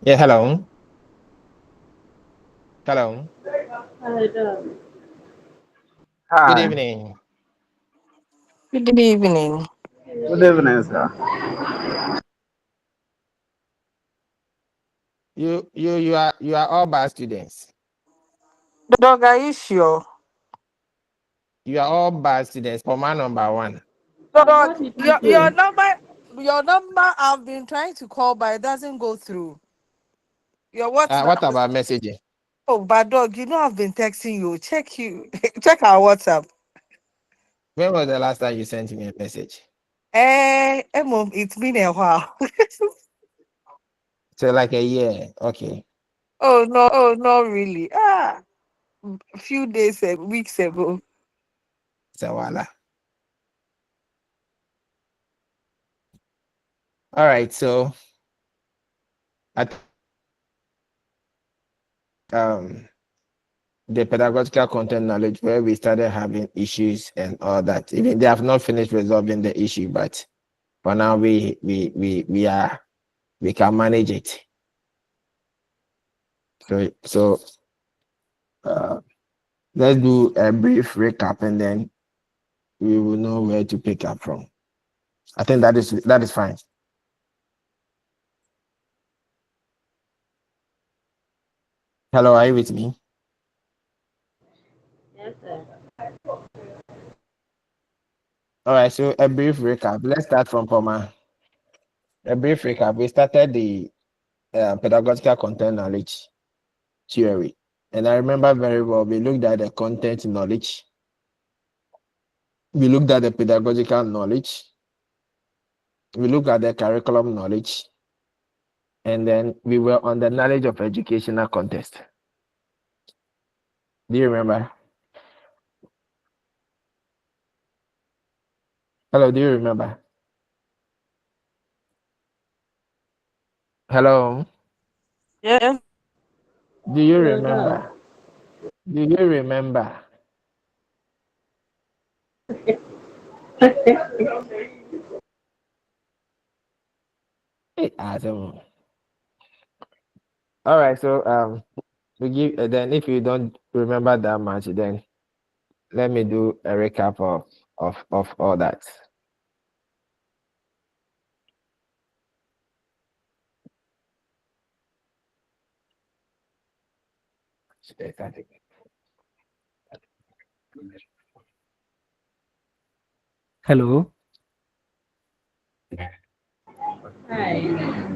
Yeah, hello. Hello. Good Hi, evening. Good evening. good evening, sir. You are all bad students. Dog, are you sure? You are all bad students. For my number one. Dog, your number I've been trying to call but it doesn't go through. Your what now? What about messaging? Oh, but dog, I've been texting you. Check check our WhatsApp. When was the last time you sent me a message? Mom, it's been a while. So like a year. Okay. Oh not really. A few days, weeks ago. So voila. All right. So at um the pedagogical content knowledge where we started having issues and all that. Even they have not finished resolving the issue, but for now we can manage it. So uh, let's do a brief recap and then we will know where to pick up from. I think that is fine. Hello, are you with me? All right, so a brief recap. Let's start from Poma. A brief recap. We started the pedagogical content knowledge theory. And I remember very well, we looked at the content knowledge, we looked at the pedagogical knowledge, we looked at the curriculum knowledge, and then we were on the knowledge of educational context. Do you remember? Hello, do you remember? Hello, Yes. do you remember? Do you remember? Hey, Adam. All right, so we give then if you don't remember that much, then let me do a recap of all that. Hello. Okay,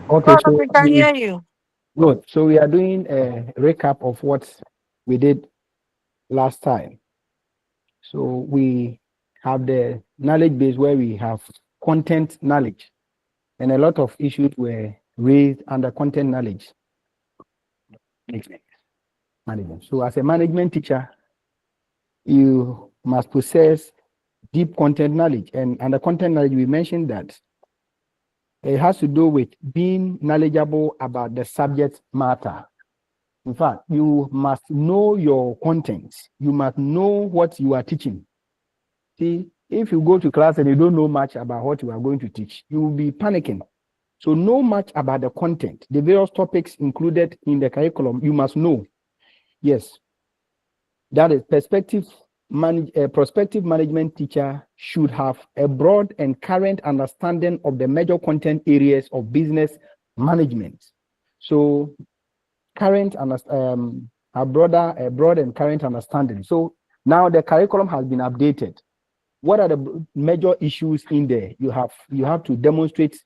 Dog, so we can hear you. good. So we are doing a recap of what we did last time. So we have the knowledge base where we have content knowledge, and a lot of issues were raised under content knowledge management. So as a management teacher, you must possess deep content knowledge, and under content knowledge, we mentioned that it has to do with being knowledgeable about the subject matter. In fact, you must know your content. You must know what you are teaching. See, if you go to class and you don't know much about what you are going to teach, you will be panicking. So know much about the content, the various topics included in the curriculum, you must know. Yes, that is a prospective management teacher should have a broad and current understanding of the major content areas of business management. So current and a broad and current understanding. So now the curriculum has been updated. What are the major issues in there? You have to demonstrate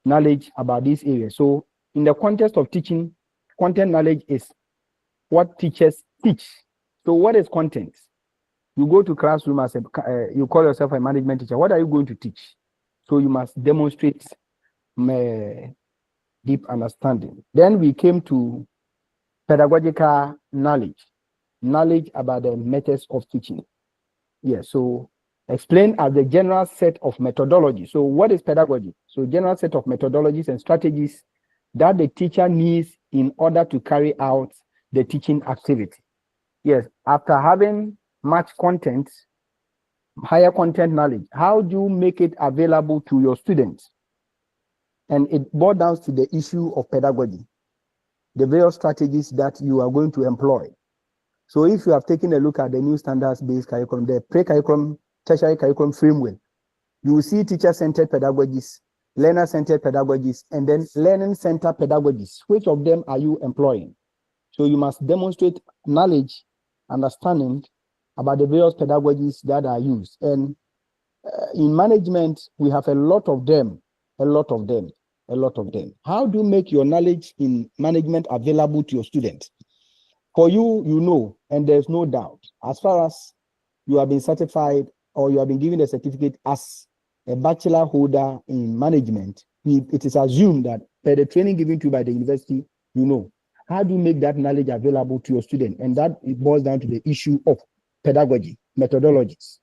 knowledge about these areas. So in the context of teaching, content knowledge is what teachers teach. So what is content? You go to classroom as you call yourself a management teacher. What are you going to teach? So you must demonstrate deep understanding. Then we came to pedagogical knowledge about the methods of teaching. Yes, so explain as the general set of methodology. So what is pedagogy? So general set of methodologies and strategies that the teacher needs in order to carry out the teaching activity. Yes, after having much content, higher content knowledge, how do you make it available to your students? And it boils down to the issue of pedagogy. the various strategies that you are going to employ. So if you have taken a look at the new standards-based curriculum, the pre-curriculum, tertiary curriculum framework, you will see teacher-centered pedagogies, learner-centered pedagogies, and then learning-centered pedagogies. Which of them are you employing? So you must demonstrate knowledge, understanding about the various pedagogies that are used. And in management, we have a lot of them. How do you make your knowledge in management available to your students? For you, you know, and there's no doubt, as far as you have been certified or you have been given a certificate as a bachelor holder in management, it is assumed that per the training given to you by the university, you know. How do you make that knowledge available to your student? And that it boils down to the issue of pedagogy, methodologies.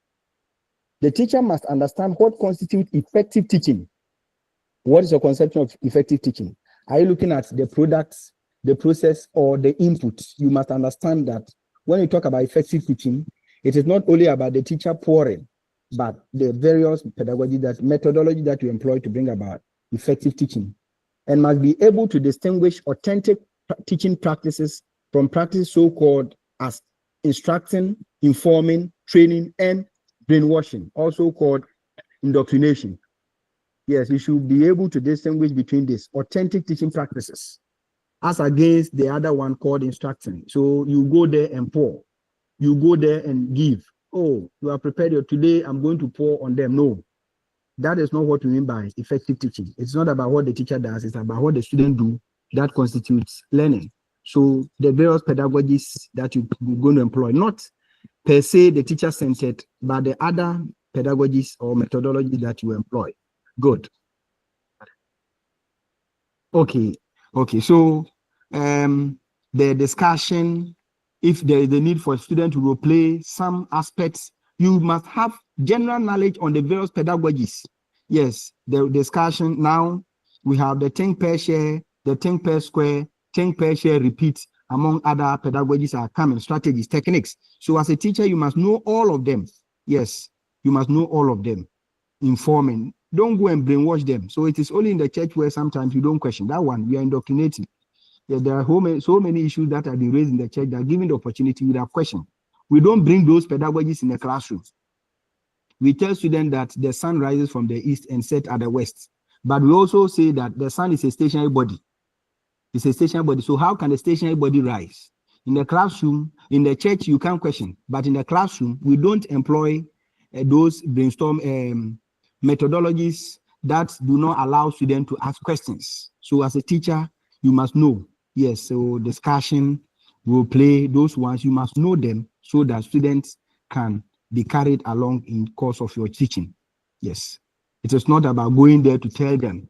The teacher must understand what constitutes effective teaching. What is your conception of effective teaching? Are you looking at the products, the process, or the input? You must understand that when you talk about effective teaching, it is not only about the teacher pouring, but the various pedagogy, that methodology that you employ to bring about effective teaching, and must be able to distinguish authentic teaching practices from practices so-called as instructing, informing, training, and brainwashing, also called indoctrination. Yes, you should be able to distinguish between these authentic teaching practices as against the other one called instructing. So you go there and pour. You go there and give. Oh, you are prepared. Today I'm going to pour on them. No, that is not what we mean by effective teaching. It's not about what the teacher does. It's about what the student do that constitutes learning. So the various pedagogies that you're going to employ, not per se the teacher-centered, but the other pedagogies or methodology that you employ. Good. Okay. So the discussion, if there is a need for a student to role play some aspects, you must have general knowledge on the various pedagogies. Yes, the discussion now, we have the think per share, the think per square, think per share, repeat, among other pedagogies are coming, strategies, techniques. So as a teacher, you must know all of them. Yes, you must know all of them. Informing. Don't go and brainwash them. So it is only in the church where sometimes you don't question that one. We are indoctrinating. Yeah, there are so many issues that have been raised in the church that given the opportunity without question. We don't bring those pedagogies in the classroom. We tell students that the sun rises from the east and sets at the west. But we also say that the sun is a stationary body. It's a stationary body. So how can the stationary body rise? In the classroom, in the church, you can't question. But in the classroom, we don't employ those brainstorm methodologies that do not allow students to ask questions. So as a teacher, you must know. Yes, so discussion, role play, those ones, you must know them so that students can be carried along in course of your teaching. Yes, it is not about going there to tell them.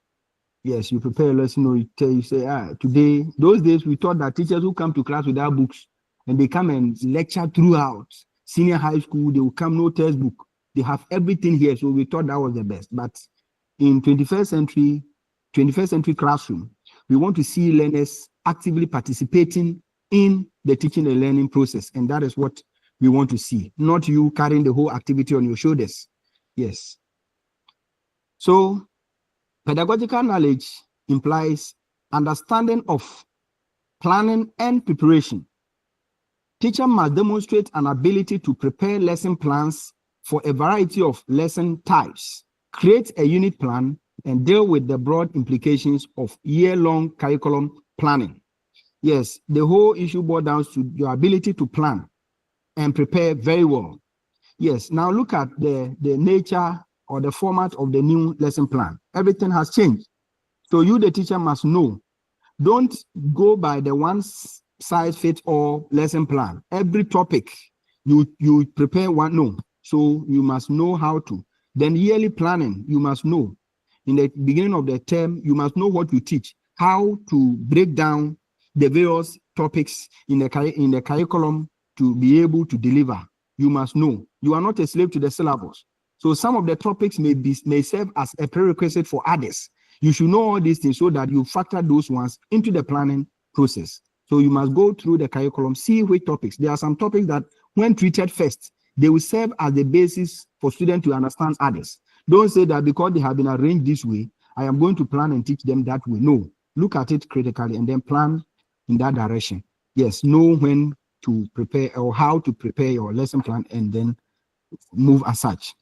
Yes, you prepare a lesson or you say, today, those days we thought that teachers who come to class without books and they come and lecture throughout senior high school, they will come no textbook. They have everything here. So we thought that was the best. But in 21st century classroom, we want to see learners actively participating in the teaching and learning process. And that is what we want to see, not you carrying the whole activity on your shoulders. Yes. So pedagogical knowledge implies understanding of planning and preparation. Teacher must demonstrate an ability to prepare lesson plans for a variety of lesson types, create a unit plan, and deal with the broad implications of year-long curriculum planning. Yes, the whole issue boils down to your ability to plan and prepare very well. Yes, now look at the nature or the format of the new lesson plan. Everything has changed. So you, the teacher, must know. Don't go by the one size fits all lesson plan. Every topic, you prepare one. No. So you must know how to. Then yearly planning, you must know. In the beginning of the term, you must know what you teach, how to break down the various topics in the curriculum to be able to deliver. You must know. You are not a slave to the syllabus. So some of the topics may serve as a prerequisite for others. You should know all these things so that you factor those ones into the planning process. So you must go through the curriculum, see which topics. There are some topics that when treated first, they will serve as the basis for students to understand others. Don't say that because they have been arranged this way, I am going to plan and teach them that way. No, look at it critically and then plan in that direction. Yes, know when to prepare or how to prepare your lesson plan and then move as such.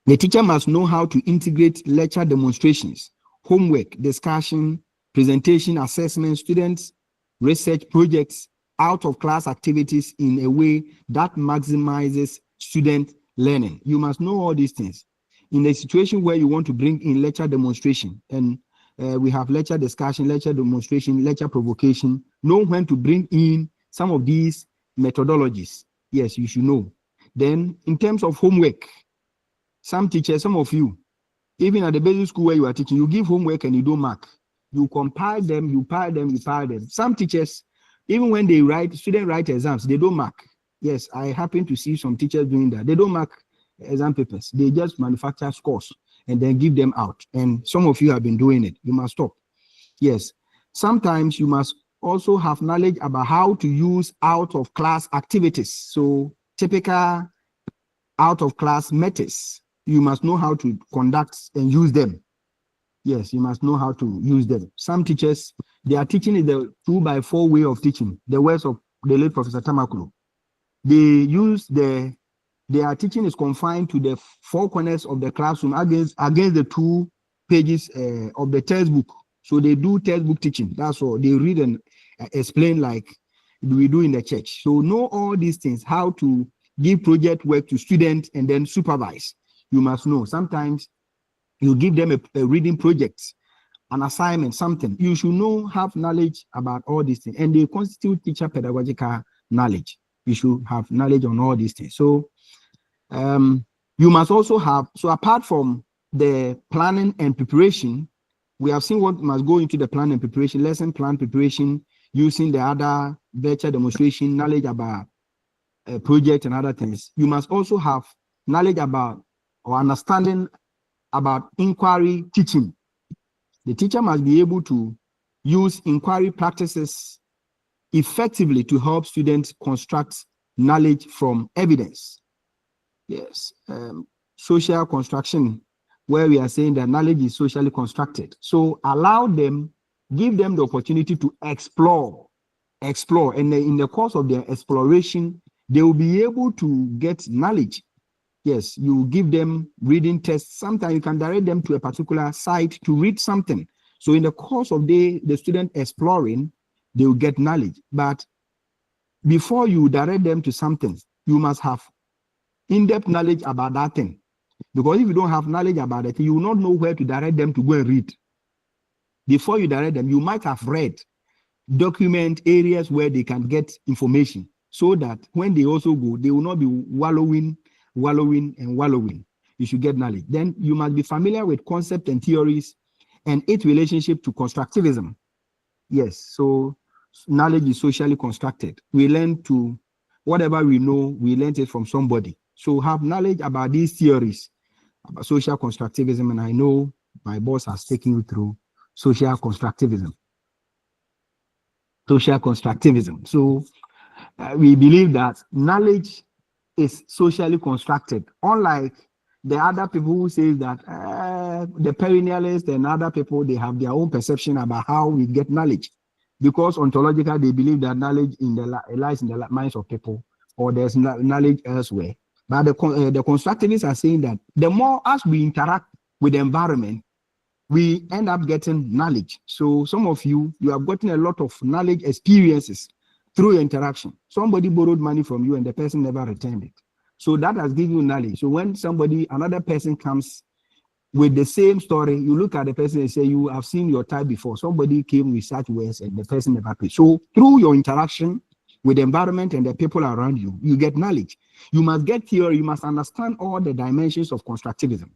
The teacher must know how to integrate lecture demonstrations, homework, discussion, presentation, assessment, students, research projects, out of class activities in a way that maximizes student learning. You must know all these things. In a situation where you want to bring in lecture demonstration, and we have lecture discussion, lecture demonstration, lecture provocation, know when to bring in some of these methodologies. Yes, you should know. Then in terms of homework, some teachers, some of you, even at the basic school where you are teaching, you give homework and you don't mark. You compile them, you pile them, you pile them. Some teachers, even when they write, students write exams, they don't mark. Yes, I happen to see some teachers doing that. They don't mark exam papers. They just manufacture scores and then give them out. And some of you have been doing it. You must stop. Yes. Sometimes you must also have knowledge about how to use out of class activities. So typical out of class methods. You must know how to conduct and use them. Yes, you must know how to use them. Some teachers, they are teaching is the 2x4 way of teaching, the words of the late Professor Tamakulu. They use their teaching is confined to the four corners of the classroom against the 2 pages of the textbook. So they do textbook teaching. That's all. They read and explain like we do in the church. So know all these things, how to give project work to students and then supervise. You must know. Sometimes you give them a reading project, an assignment, something. You should know, have knowledge about all these things. And they constitute teacher pedagogical knowledge. You should have knowledge on all these things. So you must also have, so apart from the planning and preparation, we have seen what must go into the plan and preparation, lesson plan preparation, using the other virtual demonstration, knowledge about a project and other things. You must also have knowledge about or understanding about inquiry teaching. The teacher must be able to use inquiry practices effectively to help students construct knowledge from evidence. Yes, social construction, where we are saying that knowledge is socially constructed. So allow them, give them the opportunity to explore, and in the course of their exploration, they will be able to get knowledge. Yes, you give them reading tests. Sometimes you can direct them to a particular site to read something. So in the course of the student exploring, they will get knowledge. But before you direct them to something, you must have in-depth knowledge about that thing. Because if you don't have knowledge about it, you will not know where to direct them to go and read. Before you direct them, you might have read, document areas where they can get information so that when they also go, they will not be wallowing. You should get knowledge. Then you must be familiar with concepts and theories and its relationship to constructivism. Yes, so knowledge is socially constructed. We learn to, whatever we know, we learned it from somebody. So have knowledge about these theories, about social constructivism, and I know my boss has taken you through social constructivism. So we believe that knowledge is socially constructed, unlike the other people who say that the perennialists and other people, they have their own perception about how we get knowledge, because ontological, they believe that knowledge lies in the minds of people, or there's knowledge elsewhere. But the constructivists are saying that the more as we interact with the environment, we end up getting knowledge. So some of you have gotten a lot of knowledge experiences through interaction. Somebody borrowed money from you and the person never returned it. So that has given you knowledge. So when another person comes with the same story, you look at the person and say, you have seen your type before. Somebody came with such words and the person never paid. So through your interaction with the environment and the people around you, you get knowledge. You must get theory. You must understand all the dimensions of constructivism.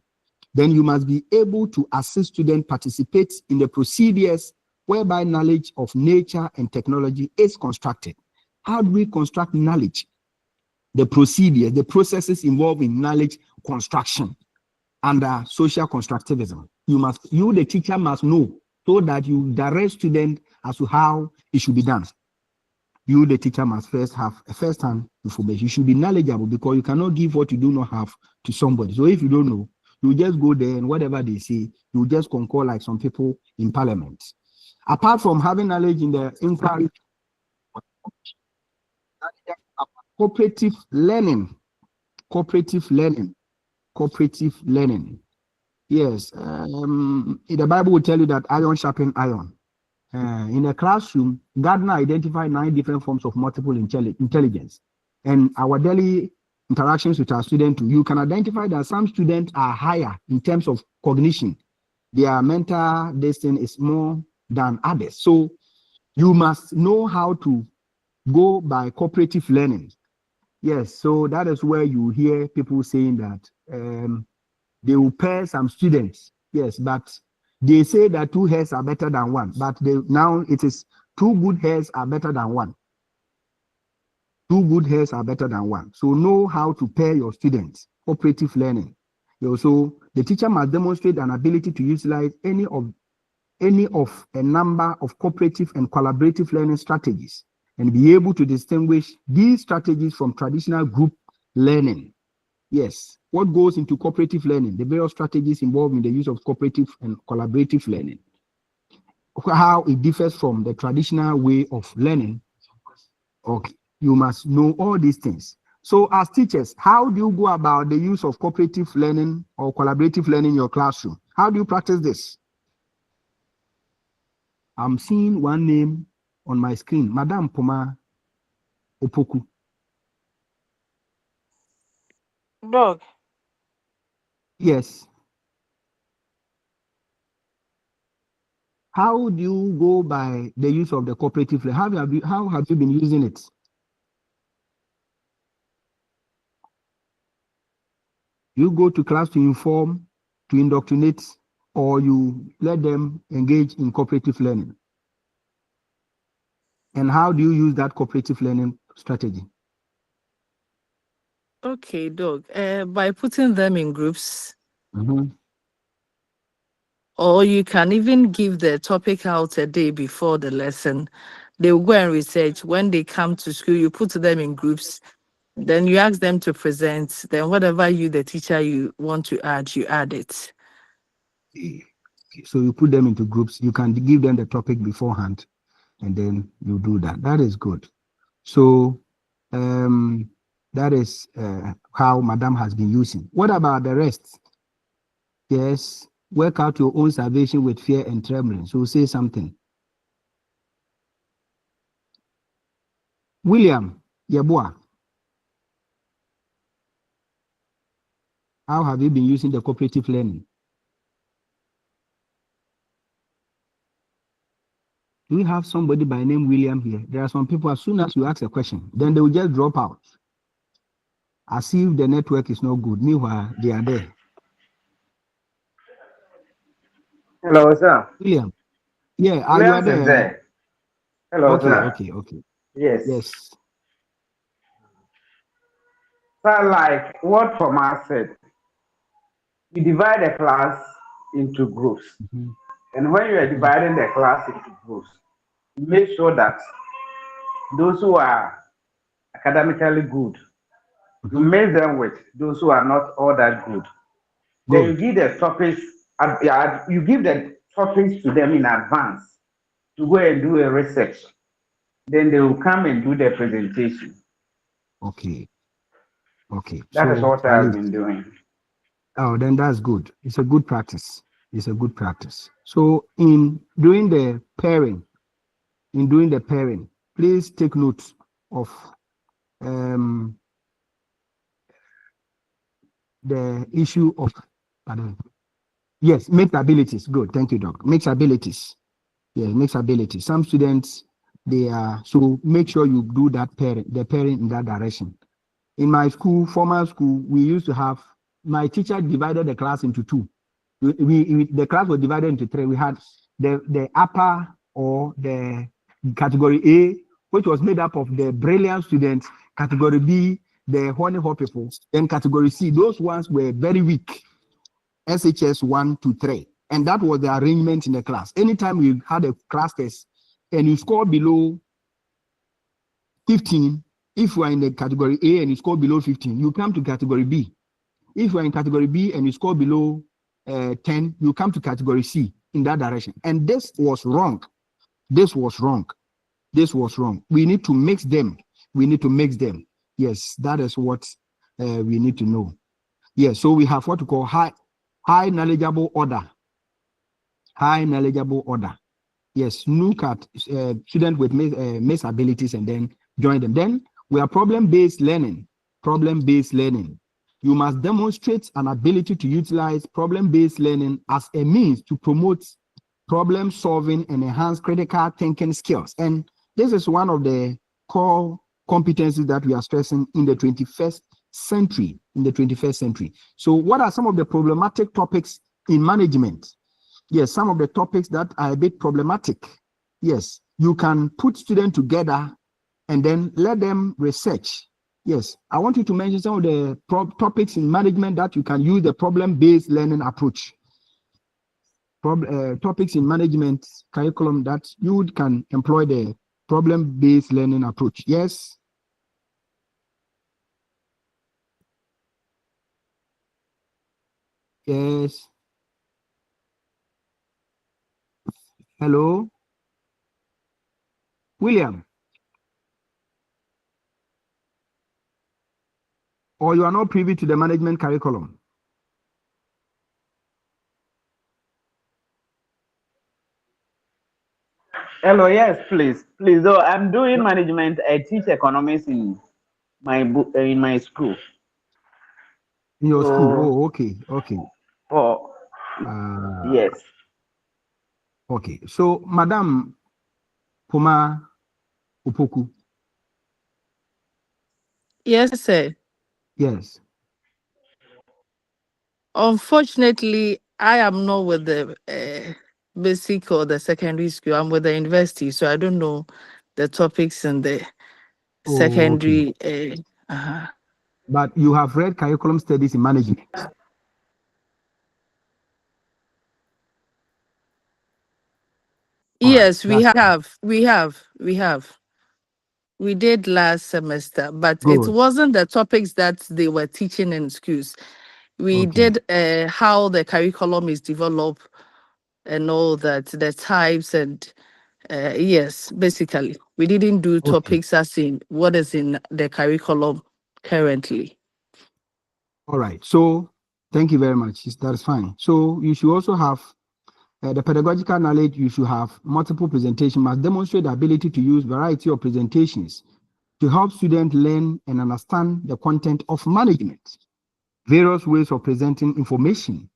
Then you must be able to assist students participate in the procedures whereby knowledge of nature and technology is constructed. How do we construct knowledge? The procedures, the processes involved in knowledge construction under social constructivism. You, the teacher, must know so that you direct students as to how it should be done. You, the teacher, must first have a first-hand information. You should be knowledgeable, because you cannot give what you do not have to somebody. So if you don't know, you just go there and whatever they say, you just concur like some people in parliament. Apart from having knowledge in the inquiry Cooperative learning. Cooperative learning. Cooperative learning. Yes. The Bible will tell you that iron sharpens iron. In a classroom, Gardner identified 9 different forms of multiple intelligence. And our daily interactions with our students, you can identify that some students are higher in terms of cognition. Their mental destiny is more than others. So you must know how to go by cooperative learning. Yes, so that is where you hear people saying that they will pair some students. Yes, but they say that 2 hairs are better than 1, but now it is 2 good hairs are better than 1. 2 good hairs are better than 1. So know how to pair your students. Cooperative learning. Also, the teacher must demonstrate an ability to utilize any of a number of cooperative and collaborative learning strategies and be able to distinguish these strategies from traditional group learning. Yes, what goes into cooperative learning, the various strategies involved in the use of cooperative and collaborative learning, how it differs from the traditional way of learning. Okay, you must know all these things. So as teachers, how do you go about the use of cooperative learning or collaborative learning in your classroom? How do you practice this? I'm seeing one name on my screen, Madam Poma Opoku. Dog. Yes. How do you go by the use of the cooperative learning? How have you been using it? You go to class to inform, to indoctrinate, or you let them engage in cooperative learning? And how do you use that cooperative learning strategy? Okay, dog. By putting them in groups, or you can even give the topic out a day before the lesson. They will go and research. When they come to school, you put them in groups. Then you ask them to present. Then whatever you, the teacher, you want to add, you add it. So you put them into groups. You can give them the topic beforehand, and then you do that. That is good. So that is how Madam has been using. What about the rest? Yes, work out your own salvation with fear and trembling. So say something. William Yeboah, how have you been using the cooperative learning? Do we have somebody by name William here? There are some people, as soon as you ask a question, then they will just drop out, as if the network is not good. Meanwhile, they are there. Hello, sir. William. Yeah, you are Williams there. is there. Hello, Okay, sir. okay. Yes. Yes. Sir, like what Thomas said, you divide the class into groups. And when you are dividing the class into groups, you make sure that those who are academically good, you mix them with those who are not all that good. Then you give the topics, you give the topics to them in advance to go and do a research. Then they will come and do the presentation. Okay. That is what I've been doing. Oh, then that's good. It's a good practice. So in doing the pairing, please take note of the issue of mixed abilities. Good, thank you, Doc. Mixed abilities. Yeah, mixed abilities. Some students, they are, so make sure you do that pairing in that direction. In my school, formal school, we used to have, my teacher divided the class into 2. The class was divided into 3. We had the upper or the category A, which was made up of the brilliant students, category B, the honey hot people, then category C, those ones were very weak, SHS 1 to 3. And that was the arrangement in the class. Anytime we had a class test and you score below 15, if you are in the category A and you score below 15, you come to category B. If you are in category B and you score below 10, you come to category C in that direction. And this was wrong. this was wrong. We need to mix them. We need to mix them. Yes, that is what we need to know. Yes, so we have what we call high knowledgeable order. High knowledgeable order. Yes, look at students with mixed abilities and then join them. Then we are problem-based learning. Problem-based learning. You must demonstrate an ability to utilize problem-based learning as a means to promote problem solving and enhance critical thinking skills. And this is one of the core competencies that we are stressing in the 21st century. So what are some of the problematic topics in management? Yes, some of the topics that are a bit problematic. Yes, you can put students together and then let them research. Yes, I want you to mention some of the topics in management that you can use the problem-based learning approach. Topics in management curriculum that you can employ the problem-based learning approach. Yes. Yes. Hello. William. Or you are not privy to the management curriculum? Hello, yes, please. Please, though, I'm doing management. I teach economics in my school. In your school? Oh, okay, okay. Oh, yes. Okay, so Madam Poma Upoku. Yes, sir. Yes. Unfortunately, I am not with the basic or the secondary school. I'm with the university, so I don't know the topics in the secondary. But you have read curriculum studies in management. Yes, we have. We did last semester, but it wasn't the topics that they were teaching in schools. We did how the curriculum is developed and all that, the types and yes, basically. We didn't do topics as in what is in the curriculum currently. All right. So thank you very much. That's fine. So you should also have the pedagogical knowledge. You should have multiple presentations, must demonstrate the ability to use variety of presentations to help students learn and understand the content of management, various ways of presenting information.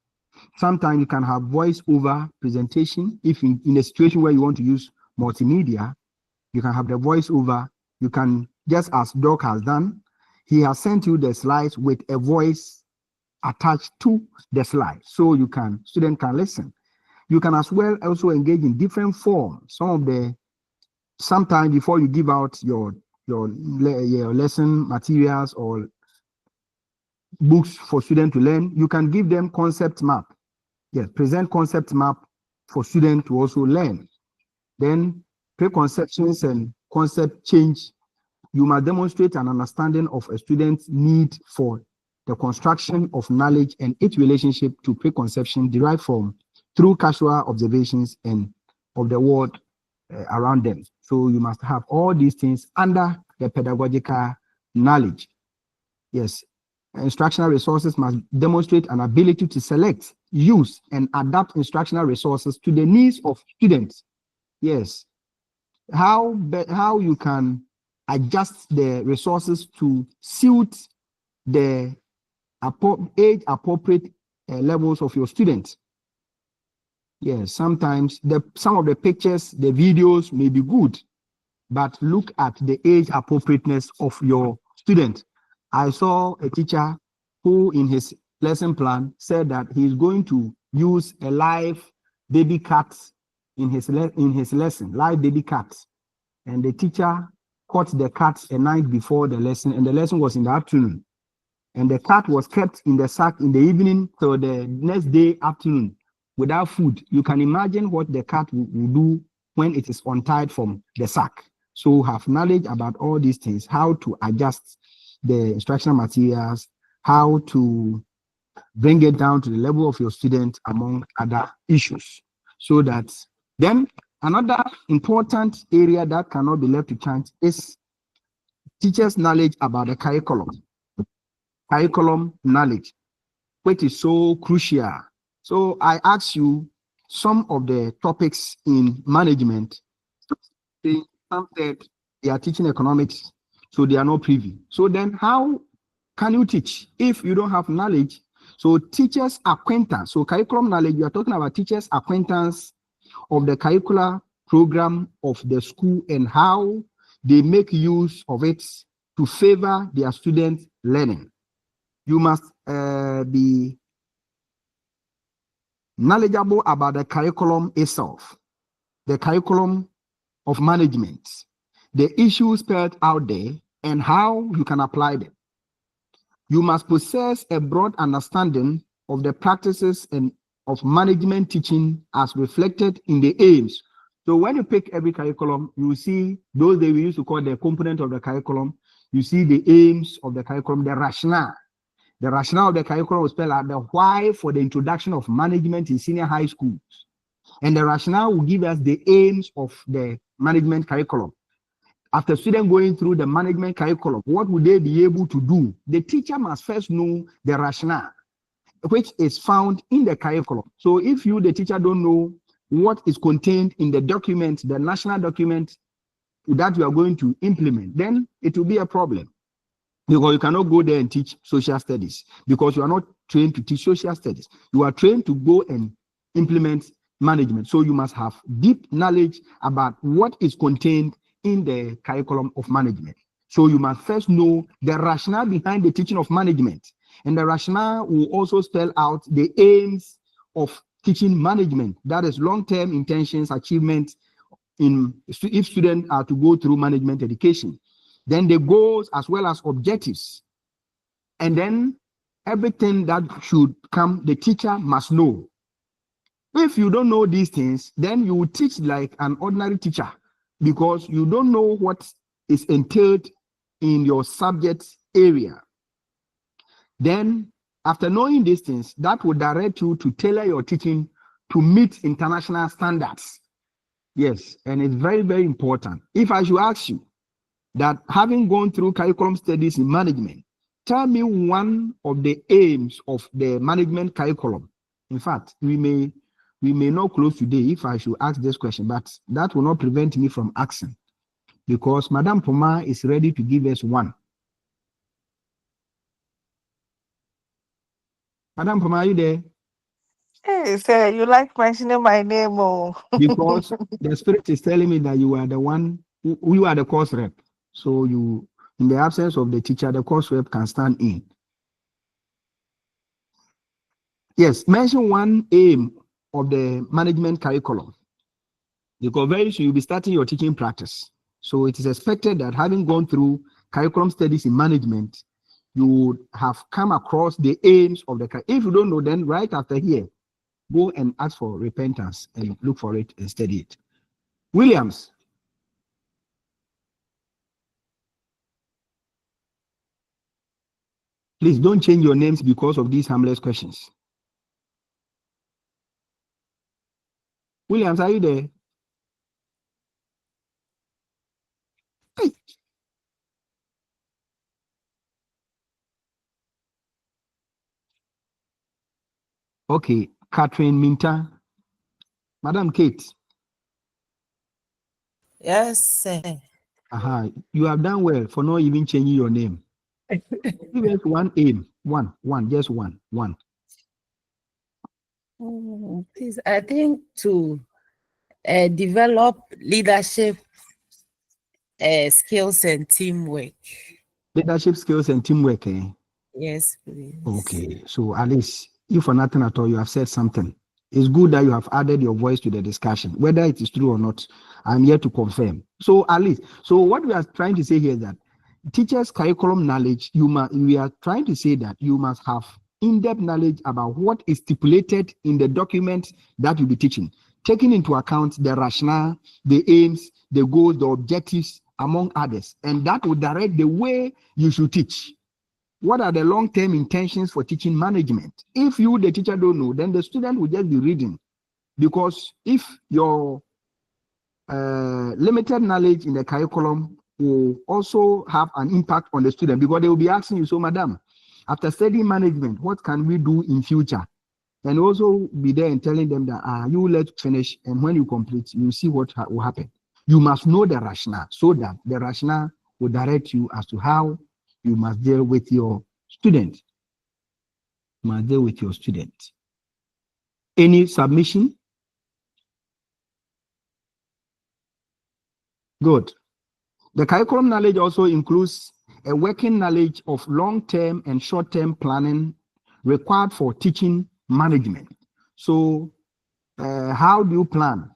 Sometimes you can have voice over presentation. If in a situation where you want to use multimedia, you can have the voice over. You can, just as Doc has done, he has sent you the slides with a voice attached to the slide, so student can listen. You can as well also engage in different forms. Sometimes before you give out your lesson materials or books for students to learn, you can give them concept map. Yes, present concept map for students to also learn. Then preconceptions and concept change. You must demonstrate an understanding of a student's need for the construction of knowledge and its relationship to preconception derived from through casual observations and of the world around them. So you must have all these things under the pedagogical knowledge. Yes, instructional resources must demonstrate an ability to select, use, and adapt instructional resources to the needs of students. Yes, how you can adjust the resources to suit the age appropriate levels of your students. Yes, sometimes some of the pictures, the videos may be good, but look at the age appropriateness of your student. I saw a teacher who in his lesson plan said that he's going to use a live baby cat in his lesson, live baby cat. And the teacher caught the cat a night before the lesson, and the lesson was in the afternoon. And the cat was kept in the sack in the evening till the next day afternoon without food. You can imagine what the cat will do when it is untied from the sack. So have knowledge about all these things, how to adjust the instructional materials, how to bring it down to the level of your student, among other issues. So that then Another important area that cannot be left to chance is teachers' knowledge about the curriculum knowledge, which is so crucial. So I ask you some of the topics in management. Some said they are teaching economics, so they are not privy. So then how can you teach if you don't have knowledge? So teachers' acquaintance, so curriculum knowledge, we are talking about teachers' acquaintance of the curricular program of the school and how they make use of it to favor their students' learning. You must be knowledgeable about the curriculum itself, the curriculum of management, the issues spelled out there, and how you can apply them. You must possess a broad understanding of the practices and of management teaching as reflected in the aims. So when you pick every curriculum, you see those that we used to call the component of the curriculum. You see the aims of the curriculum, the rationale. The rationale of the curriculum will spell out the why for the introduction of management in senior high schools. And the rationale will give us the aims of the management curriculum. After students going through the management curriculum, what would they be able to do? The teacher must first know the rationale, which is found in the curriculum. So if you, the teacher, don't know what is contained in the document, the national document that you are going to implement, then it will be a problem. Because you cannot go there and teach social studies because you are not trained to teach social studies. You are trained to go and implement management. So you must have deep knowledge about what is contained in the curriculum of management. So you must first know the rationale behind the teaching of management. And the rationale will also spell out the aims of teaching management. That is long-term intentions, achievements if students are to go through management education. Then the goals as well as objectives. And then everything that should come, the teacher must know. If you don't know these things, then you will teach like an ordinary teacher because you don't know what is entailed in your subject area. Then after knowing these things, that will direct you to tailor your teaching to meet international standards. Yes, and it's very, very important. If I should ask you, that having gone through curriculum studies in management, tell me one of the aims of the management curriculum. In fact, we may not close today if I should ask this question, but that will not prevent me from asking because Madame Poma is ready to give us one. Madame Poma, are you there? Hey, sir, you like mentioning my name, oh? Because the spirit is telling me that you are the one, you are the course rep. So you, in the absence of the teacher, the course rep can stand in. Yes, mention one aim of the management curriculum. Because very soon you'll be starting your teaching practice. So it is expected that having gone through curriculum studies in management, you would have come across the aims of the curriculum. If you don't know, then right after here, go and ask for repentance and look for it and study it. Williams. Please don't change your names because of these harmless questions. Williams, are you there? Hey. Okay, Catherine Minta. Madam Kate. Yes, sir. You have done well for not even changing your name. Give us one aim. One, just one. Please, I think to develop leadership skills and teamwork. Leadership skills and teamwork. Yes, please. Okay, so at least, if for nothing at all, you have said something. It's good that you have added your voice to the discussion. Whether it is true or not, I'm here to confirm. So at least, so what we are trying to say here is that teachers' curriculum knowledge, we are trying to say that you must have in-depth knowledge about what is stipulated in the document that you'll be teaching, taking into account the rationale, the aims, the goals, the objectives, among others. And that will direct the way you should teach. What are the long-term intentions for teaching management? If you, the teacher, don't know, then the student will just be reading. Because if your limited knowledge in the curriculum will also have an impact on the student, because they will be asking you, so madam, after studying management, what can we do in future? And also be there and telling them that you let finish, and when you complete, you see what will happen. You must know the rationale, so that the rationale will direct you as to how you must deal with your student. Any submission? Good. The curriculum knowledge also includes a working knowledge of long-term and short-term planning required for teaching management. So how do you plan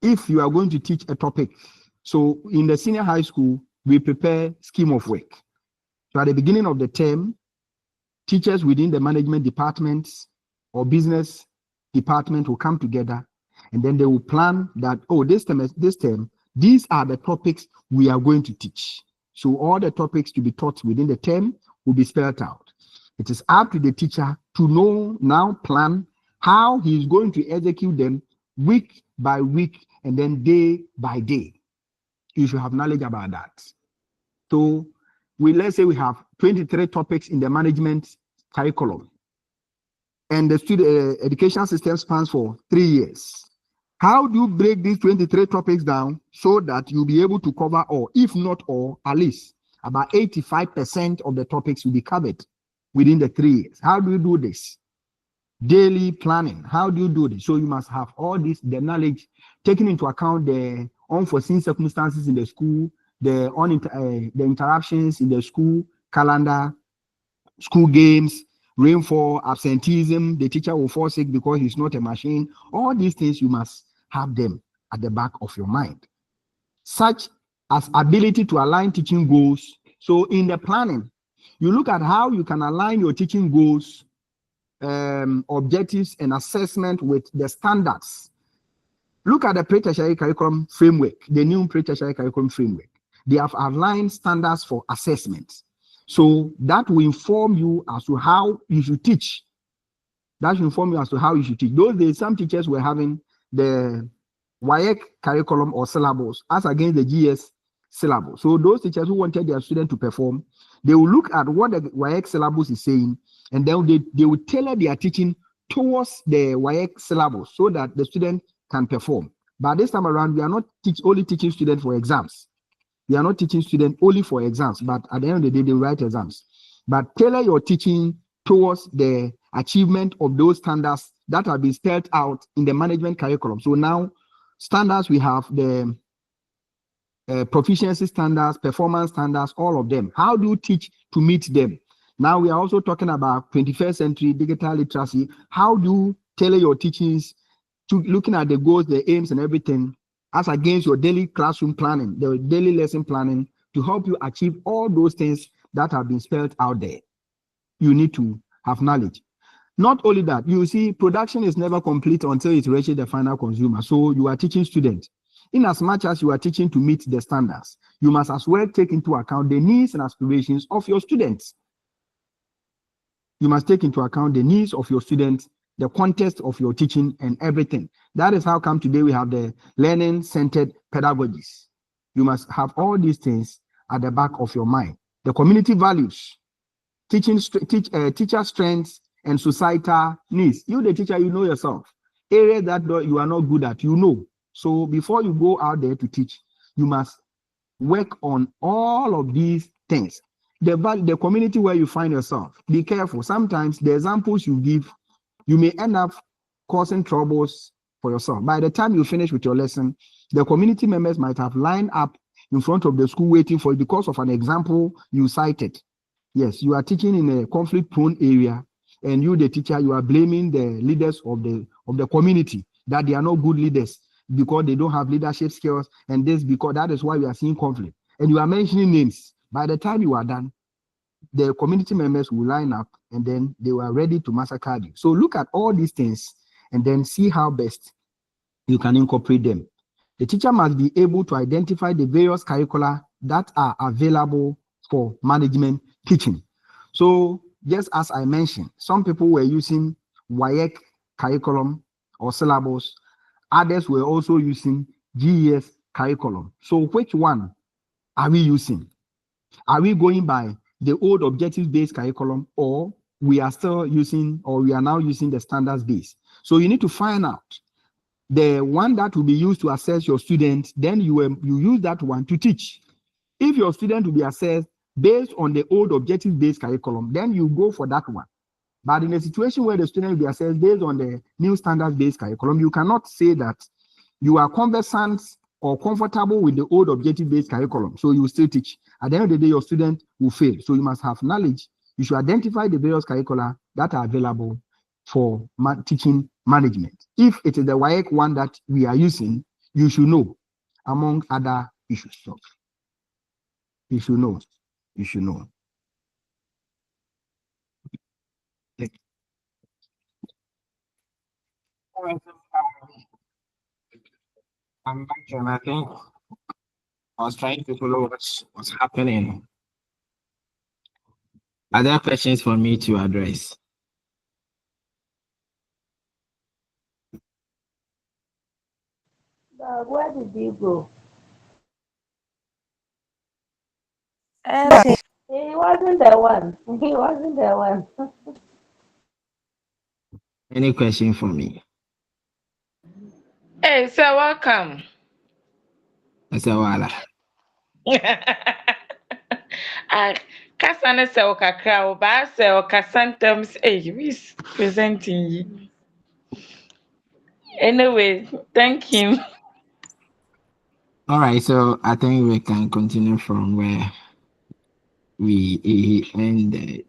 if you are going to teach a topic? So in the senior high school, we prepare scheme of work. So at the beginning of the term, teachers within the management departments or business department will come together, and then they will plan that, oh, this term, these are the topics we are going to teach. So all the topics to be taught within the term will be spelled out. It is up to the teacher to know, now plan how he is going to execute them week by week and then day by day. You should have knowledge about that. So let's say we have 23 topics in the management curriculum, and the student education system spans for 3 years. How do you break these 23 topics down so that you'll be able to cover all, if not all, at least about 85% of the topics will be covered within the 3 years? How do you do this? Daily planning. How do you do this? So you must have all this, the knowledge, taking into account the unforeseen circumstances in the school, the interruptions in the school calendar, school games, rainfall, absenteeism, the teacher will fall sick because he's not a machine. All these things, you must have them at the back of your mind, such as ability to align teaching goals. So in the planning, you look at how you can align your teaching goals, objectives and assessment with the standards. Look at the pre-tertiary curriculum framework, the new pre-tertiary curriculum framework. They have outlined standards for assessment. So that will inform you as to how you should teach. Those days, some teachers were having the WAEC curriculum or syllabus as against the GS syllabus. So those teachers who wanted their students to perform, they will look at what the WAEC syllabus is saying, and then they will tailor their teaching towards the WAEC syllabus so that the student can perform. But this time around, we are not only teaching students for exams. We are not teaching students only for exams, but at the end of the day, they write exams. But tailor your teaching towards the achievement of those standards that have been spelled out in the management curriculum. So now, standards, we have the proficiency standards, performance standards, all of them. How do you teach to meet them? Now we are also talking about 21st century digital literacy. How do you tailor your teachings to looking at the goals, the aims, and everything as against your daily classroom planning, the daily lesson planning, to help you achieve all those things that have been spelled out there? You need to have knowledge. Not only that, you see, production is never complete until it reaches the final consumer. So you are teaching students. In as much as you are teaching to meet the standards, you must as well take into account the needs and aspirations of your students. You must take into account the needs of your students, the context of your teaching, and everything. That is how come today we have the learning-centered pedagogies. You must have all these things at the back of your mind. The community values, teacher strengths, and societal needs. You, the teacher, you know yourself. Areas that you are not good at, you know. So before you go out there to teach, you must work on all of these things. The community where you find yourself, be careful. Sometimes the examples you give, you may end up causing troubles for yourself. By the time you finish with your lesson, the community members might have lined up in front of the school waiting for you because of an example you cited. Yes, you are teaching in a conflict-prone area, and you, the teacher, you are blaming the leaders of the community that they are not good leaders because they don't have leadership skills, and because that is why we are seeing conflict. And you are mentioning names. By the time you are done, the community members will line up, and then they were ready to massacre you. So look at all these things and then see how best you can incorporate them. The teacher must be able to identify the various curricula that are available for management teaching. So just as I mentioned, some people were using WAEC curriculum or syllabus. Others were also using GES curriculum. So which one are we using? Are we going by the old objective-based curriculum, or we are still using, or we are now using the standards-based? So you need to find out the one that will be used to assess your students, then you use that one to teach. If your student will be assessed based on the old objective-based curriculum, then you go for that one. But in a situation where the student will be assessed based on the new standards-based curriculum, you cannot say that you are conversant or comfortable with the old objective-based curriculum, so you will still teach. At the end of the day, your student will fail. So you must have knowledge. You should identify the various curricula that are available for teaching management. If it is the WAEC one that we are using, you should know, among other issues. So you should know. You should know. I'm back and I think I was trying to follow what's happening. Are there questions for me to address? Where did you go? And He wasn't the one. He wasn't the one. Any question for me? Hey, sir, welcome. I said, Wala. Kasa ne sɛ ɔkakra o baa sɛ ɔkasa ntɛm sɛ who is presenting yi. Anyway, thank you. All right, so I think we can continue from where we ended.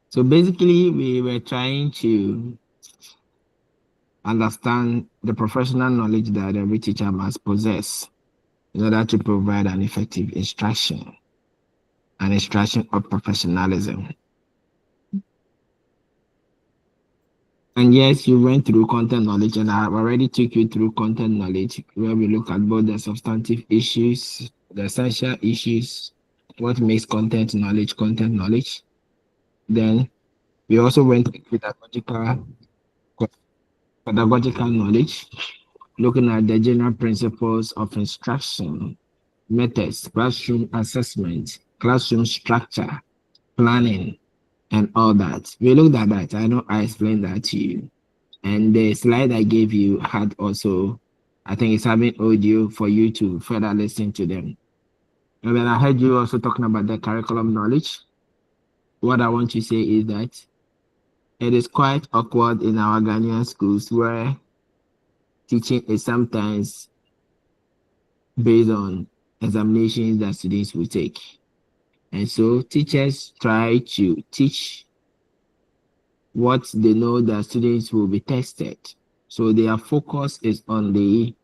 So basically, we were trying to understand the professional knowledge that every teacher must possess in order to provide an effective instruction, an instruction of professionalism. And yes, you went through content knowledge, and I have already took you through content knowledge, where we look at both the substantive issues, the essential issues, what makes content knowledge. Then we also went through pedagogical knowledge, looking at the general principles of instruction, methods, classroom assessment, classroom structure, planning, and all that. We looked at that. I know I explained that to you. And the slide I gave you had also, I think it's having audio for you to further listen to them. And then I heard you also talking about the curriculum knowledge. What I want to say is that it is quite awkward in our Ghanaian schools where teaching is sometimes based on examinations that students will take. And so teachers try to teach what they know that students will be tested. So their focus is on the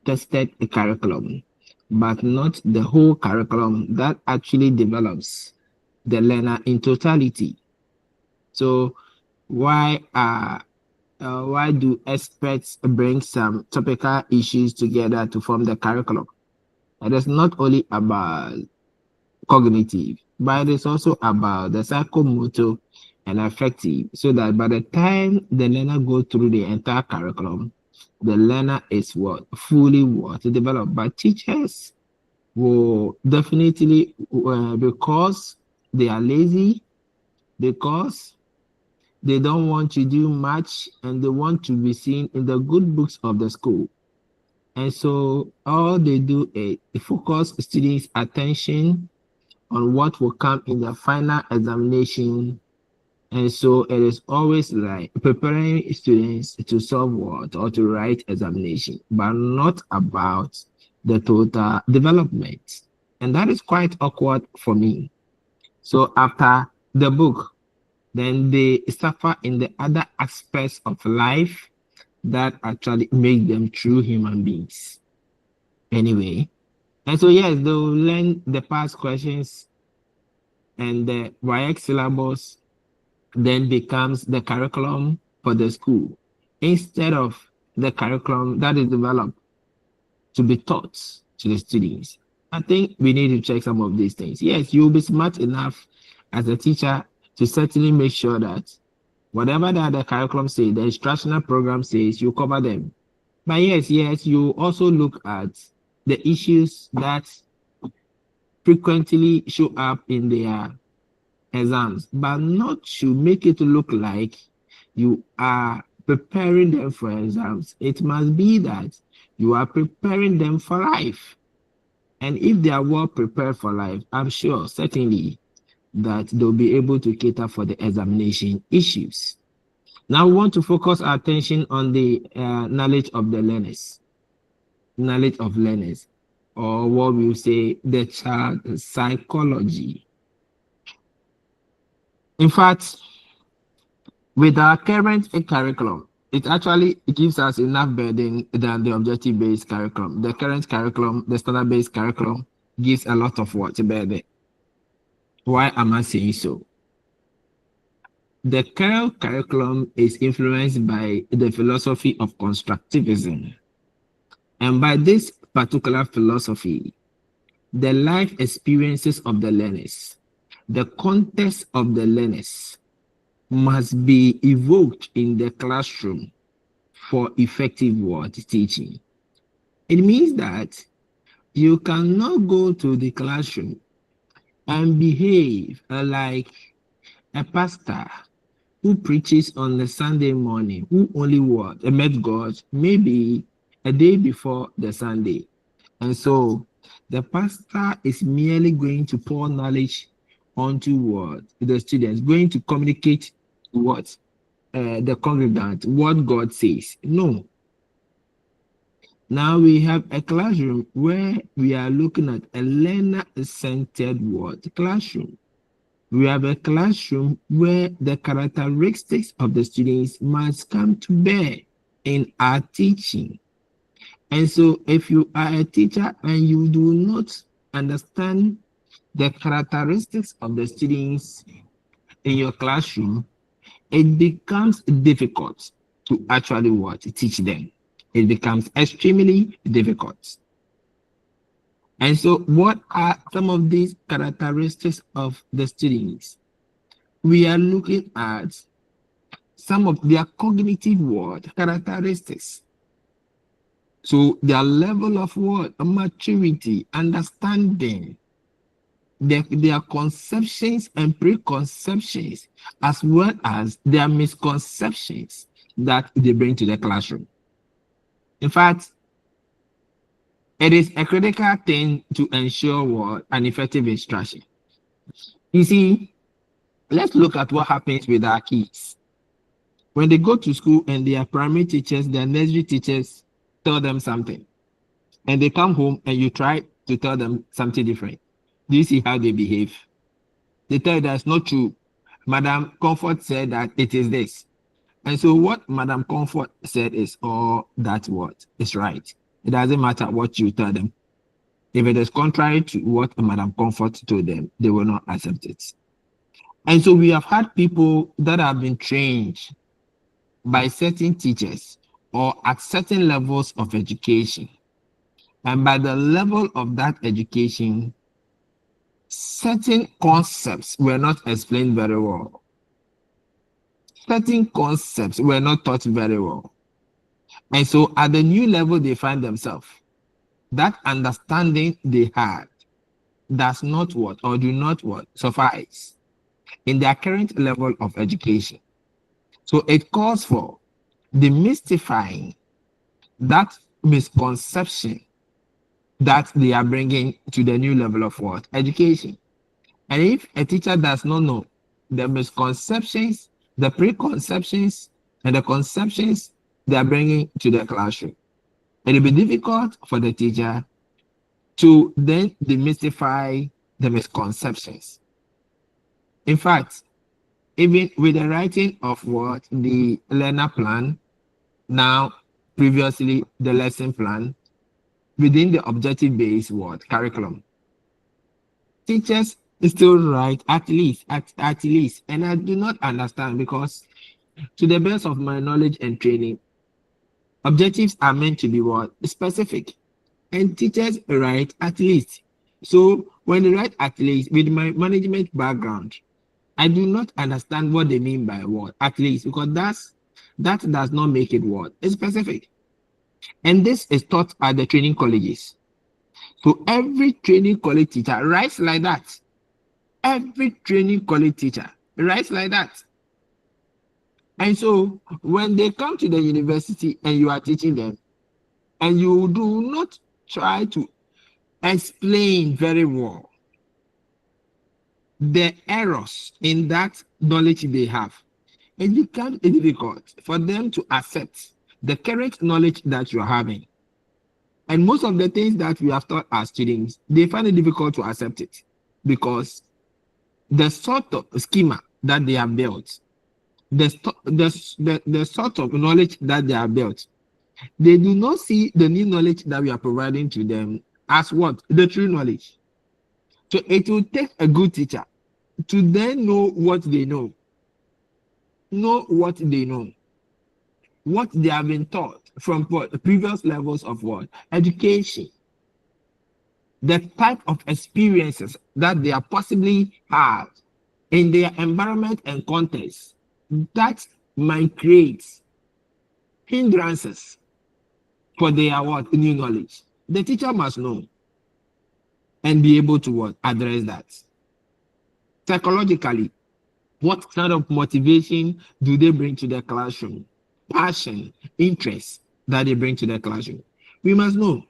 tested curriculum, but not the whole curriculum that actually develops the learner in totality. So why do experts bring some topical issues together to form the curriculum? It is not only about cognitive, but it's also about the psychomotor and affective, so that by the time the learner goes through the entire curriculum, the learner is fully developed. But teachers will definitely, because they are lazy, because they don't want to do much, and they want to be seen in the good books of the school. And so all they do is focus students' attention on what will come in the final examination. And so it is always like preparing students to solve what or to write examination, but not about the total development. And that is quite awkward for me. So after the book, then they suffer in the other aspects of life that actually make them true human beings. Anyway, and so yes, they'll learn the past questions, and the WAEC syllabus then becomes the curriculum for the school, instead of the curriculum that is developed to be taught to the students. I think we need to check some of these things. Yes, you'll be smart enough as a teacher to certainly make sure that whatever that the curriculum says, the instructional program says, you cover them. But yes, you also look at the issues that frequently show up in their exams, but not to make it look like you are preparing them for exams. It must be that you are preparing them for life. And if they are well prepared for life, I'm sure, certainly, that they'll be able to cater for the examination issues. Now we want to focus our attention on the knowledge of the learners, knowledge of learners, or what we say the child psychology. In fact, with our current curriculum, it actually gives us enough burden than the objective-based curriculum. The current curriculum, the standard-based curriculum, gives a lot of what burden. Why am I saying so? The current curriculum is influenced by the philosophy of constructivism. And by this particular philosophy, the life experiences of the learners, the context of the learners must be evoked in the classroom for effective word teaching. It means that you cannot go to the classroom and behave like a pastor who preaches on the Sunday morning, who only met God maybe a day before the Sunday. And so the pastor is merely going to pour knowledge onto what the students, going to communicate what the congregant, what God says. No. Now we have a classroom where we are looking at a learner-centered word classroom. We have a classroom where the characteristics of the students must come to bear in our teaching. And so if you are a teacher and you do not understand the characteristics of the students in your classroom, it becomes difficult to actually teach them. It becomes extremely difficult. And so what are some of these characteristics of the students? We are looking at some of their cognitive characteristics. So their level of maturity, understanding, their conceptions and preconceptions, as well as their misconceptions that they bring to the classroom. In fact, it is a critical thing to ensure an effective instruction. You see, let's look at what happens with our kids. When they go to school and their primary teachers, their nursery teachers tell them something, and they come home and you try to tell them something different. Do you see how they behave? They tell you that's not true. Madam Comfort said that it is this. And so what Madam Comfort said is all that is right. It doesn't matter what you tell them. If it is contrary to what Madam Comfort told them, they will not accept it. And so we have had people that have been trained by certain teachers or at certain levels of education. And by the level of that education, certain concepts were not explained very well. Certain concepts were not taught very well. And so at the new level they find themselves, that understanding they had does not do not suffice in their current level of education. So it calls for demystifying that misconception that they are bringing to the new level of education. And if a teacher does not know the misconceptions, the preconceptions, and the conceptions they are bringing to the classroom, it will be difficult for the teacher to then demystify the misconceptions. In fact, even with the writing of the learner plan, now previously the lesson plan, within the objective-based curriculum, teachers still write at least, and I do not understand, because to the best of my knowledge and training, objectives are meant to be specific, and teachers write at least. So when they write at least, with my management background, I do not understand what they mean by at least, because that does not make it specific. And this is taught at the training colleges. So every training college teacher writes like that. Every training college teacher writes like that. And so when they come to the university and you are teaching them, and you do not try to explain very well the errors in that knowledge they have, it becomes difficult for them to accept the current knowledge that you are having. And most of the things that we have taught our students, they find it difficult to accept it because the sort of schema that they have built, the sort of knowledge that they have built, they do not see the new knowledge that we are providing to them as what? The true knowledge. So it will take a good teacher to then know what they know. Know what they know. What they have been taught from what, previous levels of what? Education. The type of experiences that they are possibly had in their environment and context that might create hindrances for their what? New knowledge. The teacher must know and be able to what? Address that. Psychologically, what kind of motivation do they bring to the classroom? Passion, interest that they bring to the classroom. We must know.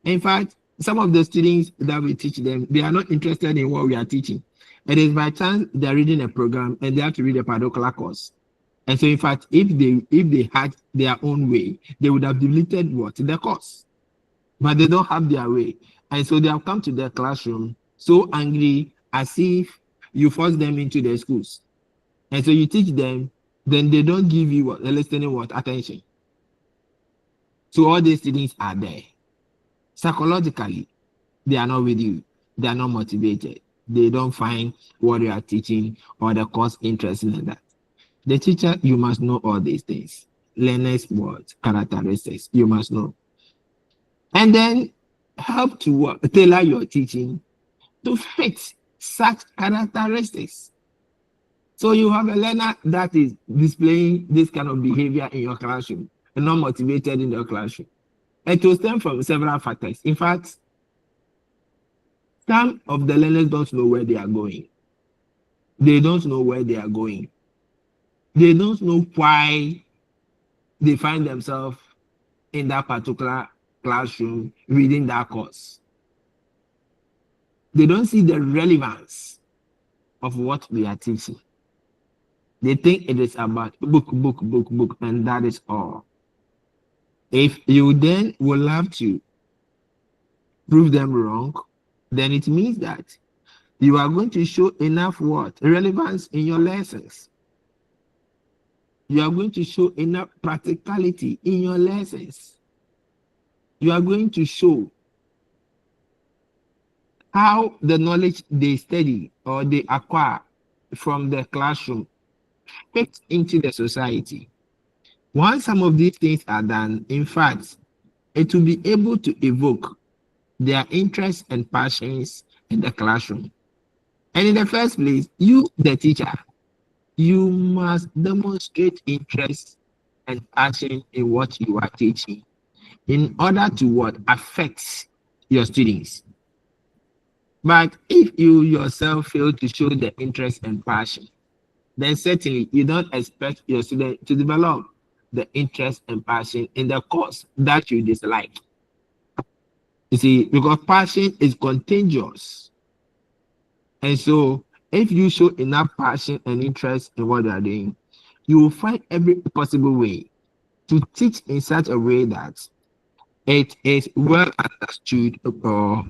In fact, some of the students that we teach them, they are not interested in what we are teaching. It is by chance they're reading a program and they have to read a particular course. And so, in fact, if they had their own way, they would have deleted what? The course. But they don't have their way. And so they have come to their classroom so angry, as if you force them into their schools. And so you teach them, then they don't give you what? Listening what? Attention. So all these students are there. Psychologically, they are not with you. They are not motivated. They don't find what you are teaching or the course interesting in that. The teacher, you must know all these things. Learners' what? Characteristics, you must know. And then help to tailor your teaching to fit such characteristics. So you have a learner that is displaying this kind of behavior in your classroom and not motivated in your classroom. It will stem from several factors. In fact, some of the learners don't know where they are going. They don't know where they are going. They don't know why they find themselves in that particular classroom reading that course. They don't see the relevance of what we are teaching. They think it is about book, and that is all. If you then will have to prove them wrong, then it means that you are going to show enough what? Relevance in your lessons. You are going to show enough practicality in your lessons. You are going to show how the knowledge they study or they acquire from the classroom fits into the society. Once some of these things are done, in fact, it will be able to evoke their interests and passions in the classroom. And in the first place, you, the teacher, you must demonstrate interest and passion in what you are teaching in order to what affects your students. But if you yourself fail to show the interest and passion, then certainly you don't expect your student to develop the interest and passion in the course that you dislike. You see, because passion is contagious. And so if you show enough passion and interest in what you are doing, you will find every possible way to teach in such a way that it is well understood or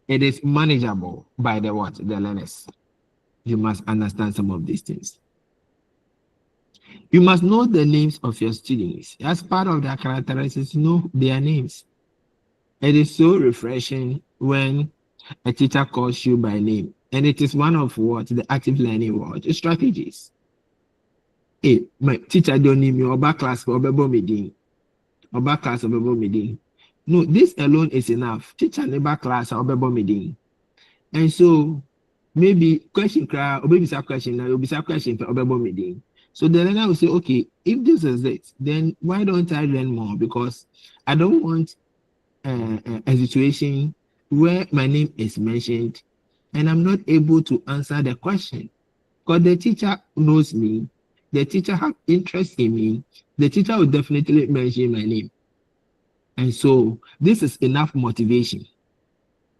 it is manageable by the what? The learners. You must understand some of these things. You must know the names of your students. As part of their characteristics, know their names. It is so refreshing when a teacher calls you by name. And it is one of what? The active learning what? Strategies. Hey, my teacher don't need me, or back class for Obebo meeting. Or back class of Obebo meeting. No, this alone is enough. Teacher never class or Obebo meeting. And so maybe question cry or maybe some question, or be some question for Obebo meeting. So the learner will say, okay, if this is it, then why don't I learn more? Because I don't want a situation where my name is mentioned and I'm not able to answer the question. Because the teacher knows me, the teacher has interest in me, the teacher will definitely mention my name. And so this is enough motivation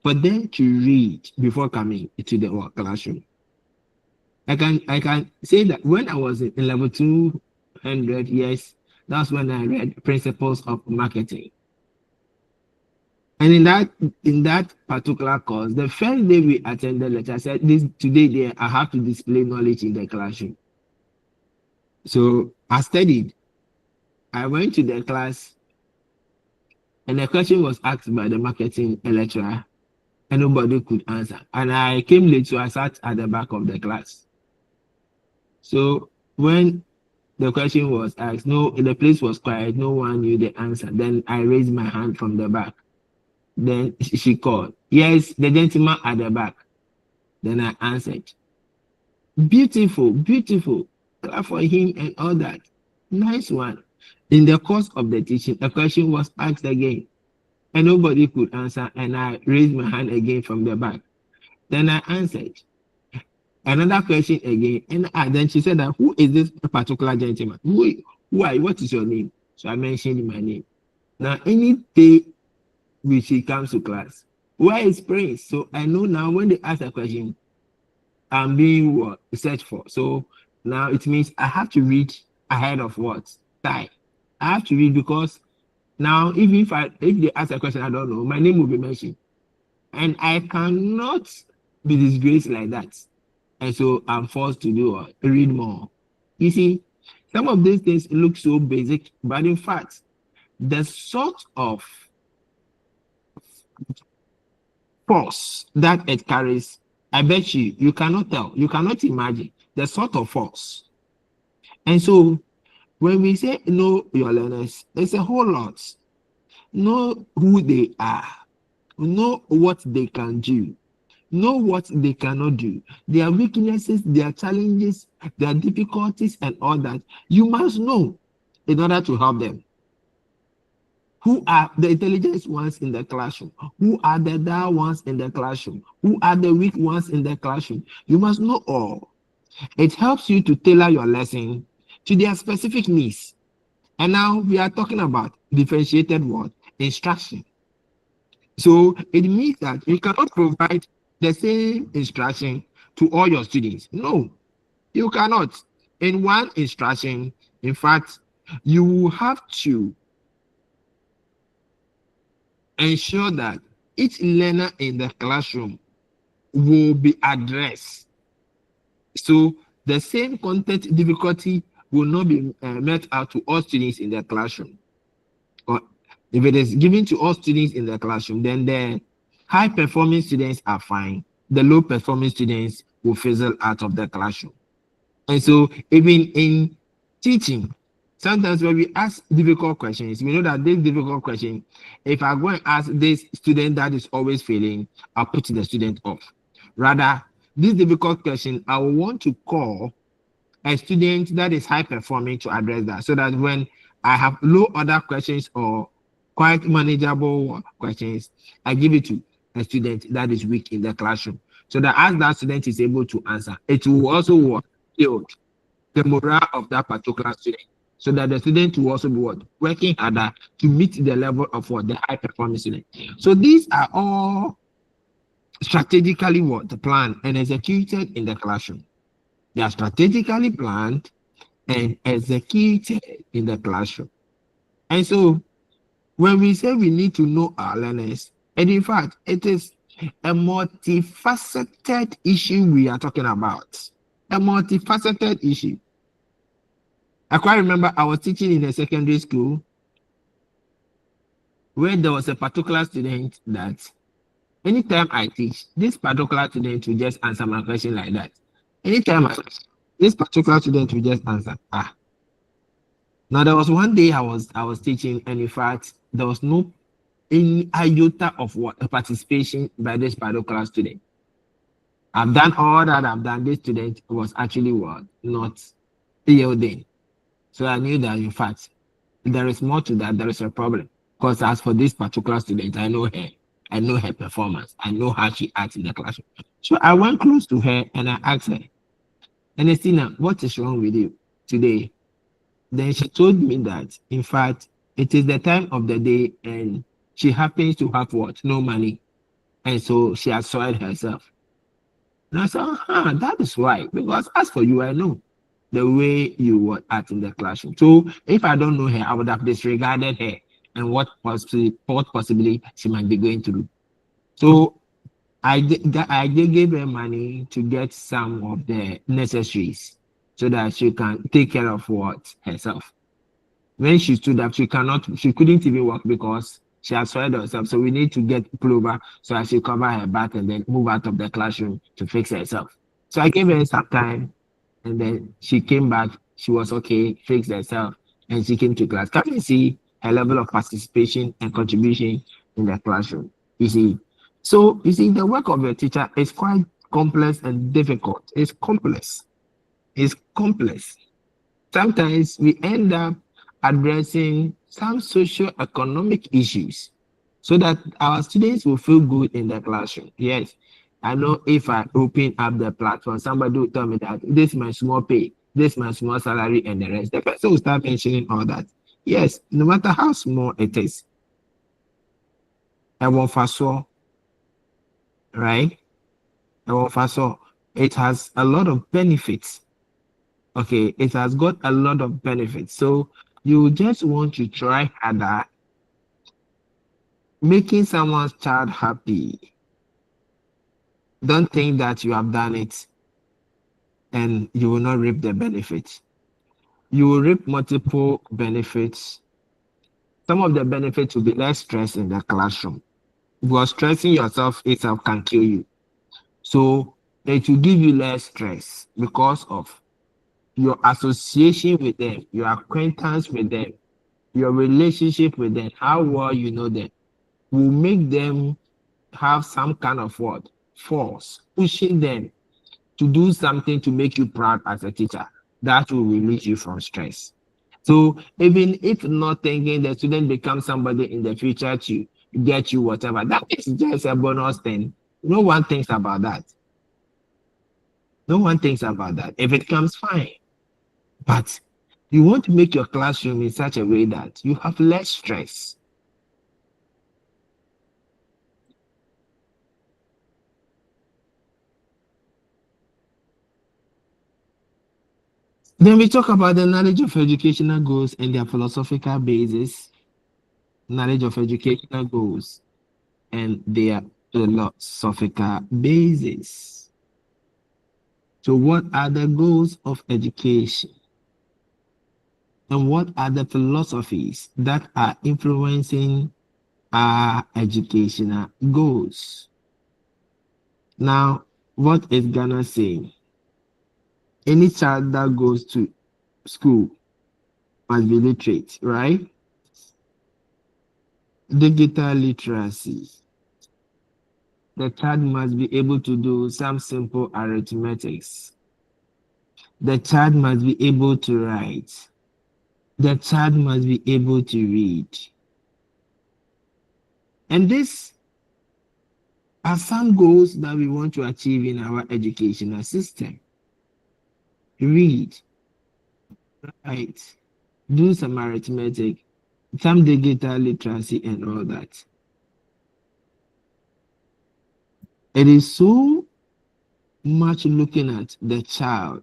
for them to read before coming to the classroom. I can say that when I was in level 200, yes, that's when I read Principles of Marketing. And in that particular course, the first day we attended lecture, I said, this today there I have to display knowledge in the classroom. So I studied. I went to the class, and the question was asked by the marketing lecturer, and nobody could answer. And I came late, so I sat at the back of the class. So when the question was asked, the place was quiet, no one knew the answer. Then I raised my hand from the back. Then she called, yes, the gentleman at the back. Then I answered, beautiful, beautiful. Clap for him and all that. Nice one. In the course of the teaching, a question was asked again, and nobody could answer. And I raised my hand again from the back. Then I answered. Another question again, and then she said that who is this particular gentleman? Who are you? What is your name? So I mentioned my name. Now, any day when she comes to class, where is Prince? So I know now when they ask a question, I'm being searched for. So now it means I have to read ahead of what time. I have to read because now if they ask a question I don't know, my name will be mentioned, and I cannot be disgraced like that. And so I'm forced to read more. You see, some of these things look so basic, but in fact, the sort of force that it carries, I bet you cannot tell, you cannot imagine the sort of force. And so when we say know your learners, it's a whole lot. Know who they are, know what they can do, know what they cannot do, their weaknesses, their challenges, their difficulties, and all that. You must know in order to help them. Who are the intelligent ones in the classroom? Who are the dull ones in the classroom? Who are the weak ones in the classroom? You must know all. It helps you to tailor your lesson to their specific needs. And now we are talking about differentiated what? Instruction. So it means that you cannot provide the same instruction to all your students. No, you cannot. In one instruction, in fact, you have to ensure that each learner in the classroom will be addressed. So the same content difficulty will not be met out to all students in the classroom. Or if it is given to all students in the classroom, then the high performing students are fine. The low performing students will fizzle out of the classroom. And so even in teaching, sometimes when we ask difficult questions, we know that this difficult question, if I go and ask this student that is always failing, I'll put the student off. Rather, this difficult question, I will want to call a student that is high performing to address that, so that when I have low other questions or quite manageable questions, I give it to a student that is weak in the classroom, so that as that student is able to answer, it will also build the morale of that particular student, so that the student will also be working harder to meet the level of the high performing student. So these are all strategically planned and executed in the classroom. They are strategically planned and executed in the classroom. And so when we say we need to know our learners, and in fact, it is a multifaceted issue we are talking about. A multifaceted issue. I quite remember I was teaching in a secondary school where there was a particular student that anytime I teach, this particular student will just answer my question like that. Anytime this particular student will just answer. Now there was one day I was teaching, and in fact there was no any iota of participation by this particular student. I've done all that I've done. This student was actually not yielding. So I knew that, in fact, there is more to that. There is a problem. Because as for this particular student, I know her. I know her performance. I know how she acts in the classroom. So I went close to her and I asked her, Ernestina, what is wrong with you today? Then she told me that, in fact, it is the time of the day and she happens to have what? No money. And so she has soiled herself. And I said, that is why. Because as for you, I know the way you were act in the classroom. So if I don't know her, I would have disregarded her and what possibly she might be going through. So I did give her money to get some of the necessaries so that she can take care of what herself. When she stood up, she couldn't even walk because she had swelled herself. So we need to get pullover so that she cover her back and then move out of the classroom to fix herself. So I gave her some time and then she came back. She was okay, fixed herself, and she came to class. Can you see her level of participation and contribution in the classroom? You see, so you see, the work of a teacher is quite complex and difficult. It's complex. It's complex. Sometimes we end up addressing some socio-economic issues so that our students will feel good in the classroom. Yes, I know if I open up the platform, somebody will tell me that this is my small pay, this is my small salary, and the rest. The person will start mentioning all that. Yes, no matter how small it is. Right? It has a lot of benefits. Okay, it has got a lot of benefits. So you just want to try harder, making someone's child happy. Don't think that you have done it and you will not reap the benefits. You will reap multiple benefits. Some of the benefits will be less stress in the classroom because stressing yourself itself can kill you. So it will give you less stress because of your association with them, your acquaintance with them, your relationship with them, how well you know them, will make them have some kind of what? Force, pushing them to do something to make you proud as a teacher. That will release you from stress. So even if not thinking the student becomes somebody in the future to get you whatever, that is just a bonus thing. No one thinks about that. No one thinks about that. If it comes, fine. But you want to make your classroom in such a way that you have less stress. Then we talk about the knowledge of educational goals and their philosophical basis. Knowledge of educational goals and their philosophical basis. So what are the goals of education? And what are the philosophies that are influencing our educational goals? Now, what is Ghana saying? Any child that goes to school must be literate, right? Digital literacy. The child must be able to do some simple arithmetics. The child must be able to write. The child must be able to read. And these are some goals that we want to achieve in our educational system. Read, write, do some arithmetic, some digital literacy, and all that. It is so much looking at the child,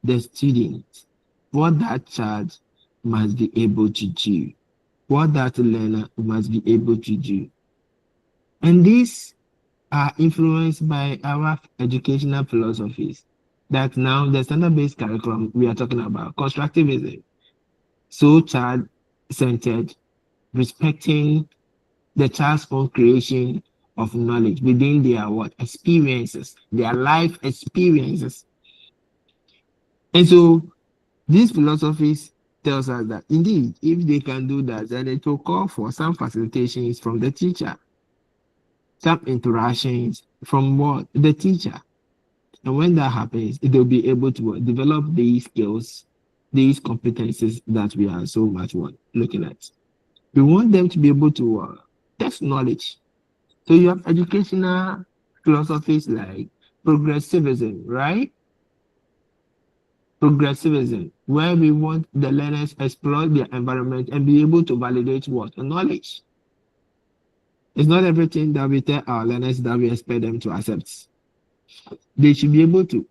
the student, what that child must be able to do, what that learner must be able to do. And these are influenced by our educational philosophies. That now the standard-based curriculum we are talking about, constructivism, so child-centered, respecting the child's own creation of knowledge within their what experiences, their life experiences. And so these philosophies tells us that indeed, if they can do that, then it will call for some facilitations from the teacher, some interactions from what the teacher. And when that happens, they'll be able to develop these skills, these competencies that we are so much looking at. We want them to be able to test knowledge. So you have educational philosophies like progressivism, right? Progressivism, where we want the learners explore their environment and be able to validate what? Knowledge. It's not everything that we tell our learners that we expect them to accept. They should be able to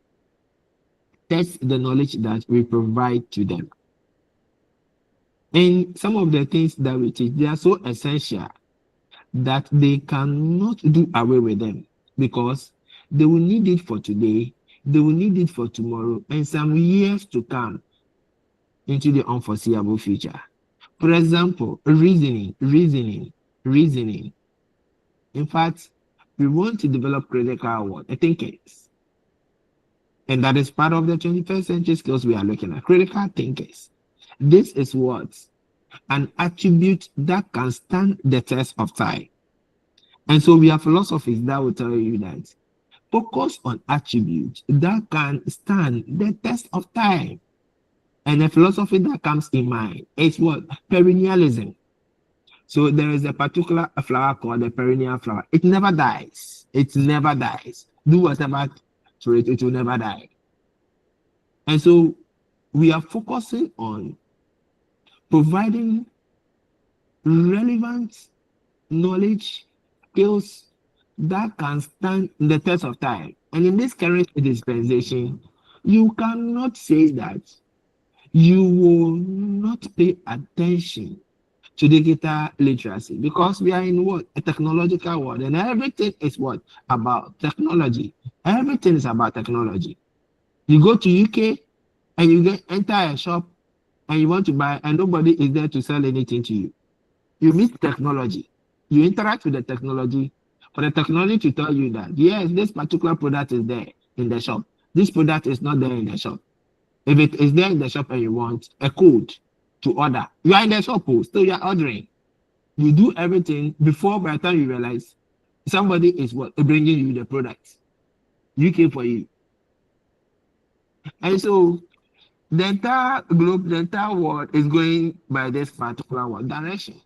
test the knowledge that we provide to them. And some of the things that we teach, they are so essential that they cannot do away with them because they will need it for today, they will need it for tomorrow, and some years to come into the unforeseeable future. For example, reasoning. In fact, we want to develop critical thinkers. And that is part of the 21st century skills we are looking at. Critical thinkers. This is what? An attribute that can stand the test of time. And so we have philosophies that will tell you that focus on attributes that can stand the test of time. And the philosophy that comes in mind is what? Perennialism. So there is a particular flower called the perennial flower. It never dies. It never dies. Do whatever to it, it will never die. And so we are focusing on providing relevant knowledge, skills that can stand the test of time. And in this current dispensation, you cannot say that you will not pay attention to digital literacy because we are in what? A technological world, and everything is what? About technology. Everything is about technology. You go to UK and you enter a shop and you want to buy and nobody is there to sell anything to you. You meet technology. You interact with the technology for the technology to tell you that yes, this particular product is there in the shop. This product is not there in the shop. If it is there in the shop and you want a code to order, you are in the shop, still you are ordering. You do everything before by the time you realize somebody is what bringing you the product. UK for you. And so the entire globe, the entire world is going by this particular direction.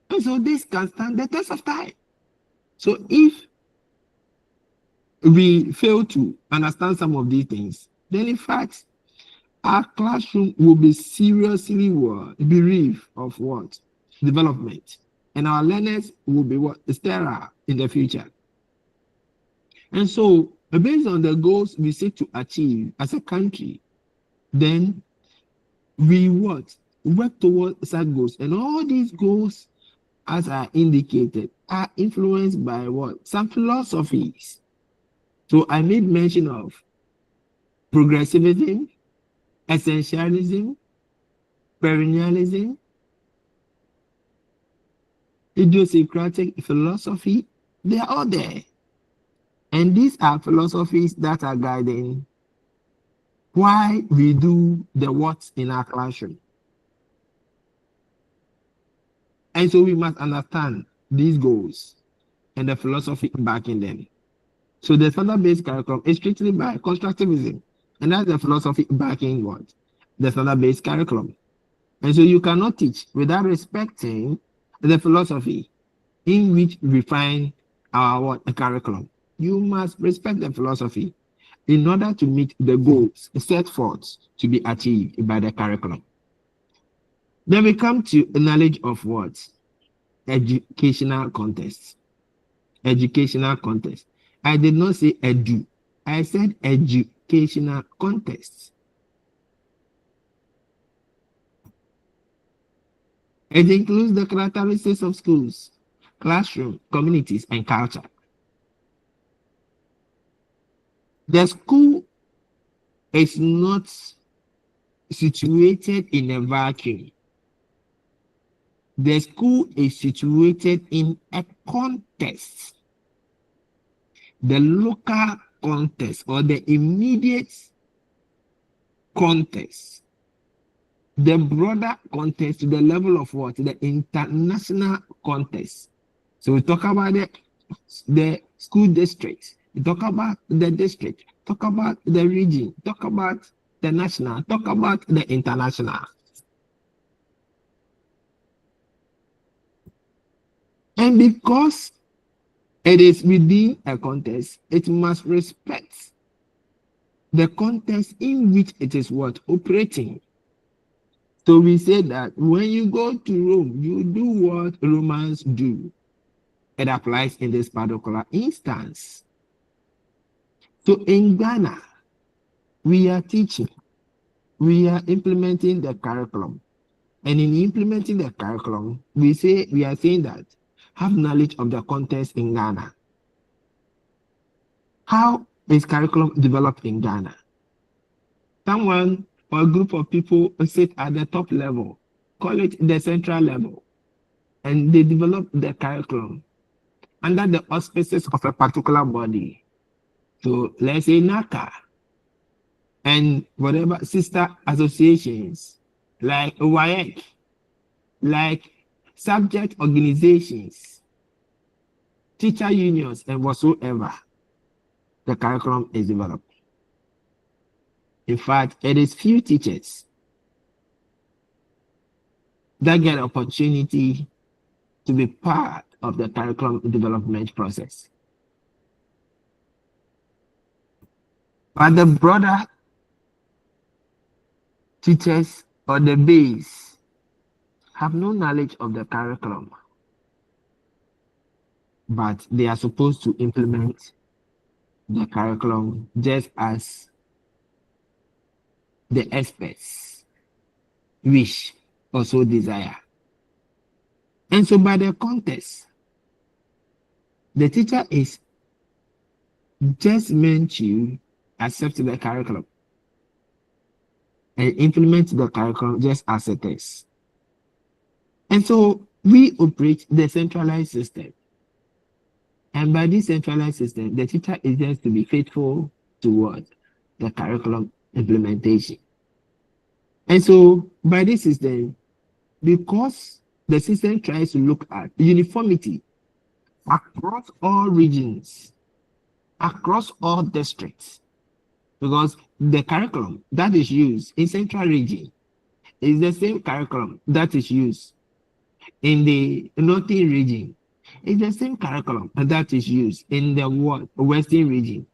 And so this can stand the test of time. So if we fail to understand some of these things, then in fact, our classroom will be seriously bereaved of what? Development. And our learners will be what? Sterile in the future. And so, based on the goals we seek to achieve as a country, then we what? Work towards such goals. And all these goals, as I indicated, are influenced by what? Some philosophies. So I made mention of progressivism, essentialism, perennialism, idiosyncratic philosophy. They are all there. And these are philosophies that are guiding why we do the what in our classroom. And so we must understand these goals and the philosophy backing them. So the standard-based curriculum is strictly by constructivism. And that's the philosophy backing what? The standard-based curriculum. And so you cannot teach without respecting the philosophy in which we find our what? A curriculum. You must respect the philosophy in order to meet the goals set forth to be achieved by the curriculum. Then we come to knowledge of what? Educational context. Educational context. I did not say edu. I said educational context. It includes the characteristics of schools, classroom, communities, and culture. The school is not situated in a vacuum. The school is situated in a context. The local context or the immediate context. The broader context to the level of what? The international context. So we talk about the school district, talk about the district, talk about the region, talk about the national, talk about the international. And because it is within a context, it must respect the context in which it is what operating. So we say that when you go to Rome, you do what Romans do. It applies in this particular instance. So in Ghana, we are teaching, we are implementing the curriculum. And in implementing the curriculum, we are saying that have knowledge of the context in Ghana. How is curriculum developed in Ghana? Someone or a group of people sit at the top level, call it the central level, and they develop the curriculum under the auspices of a particular body. So let's say NACA and whatever sister associations like WAEC, like subject organizations, teacher unions, and whatsoever, the curriculum is developed. In fact, it is few teachers that get opportunity to be part of the curriculum development process. But the broader teachers or the base have no knowledge of the curriculum, but they are supposed to implement the curriculum just as the experts wish or so desire. And so by the context, the teacher is just meant to accept the curriculum and implement the curriculum just as it is. And so we operate the centralized system. And by this centralized system, the teacher is just to be faithful towards the curriculum implementation. And so by this system, because the system tries to look at uniformity across all regions, across all districts, because the curriculum that is used in central region is the same curriculum that is used in the northern region. It's the same curriculum that is used in the western region,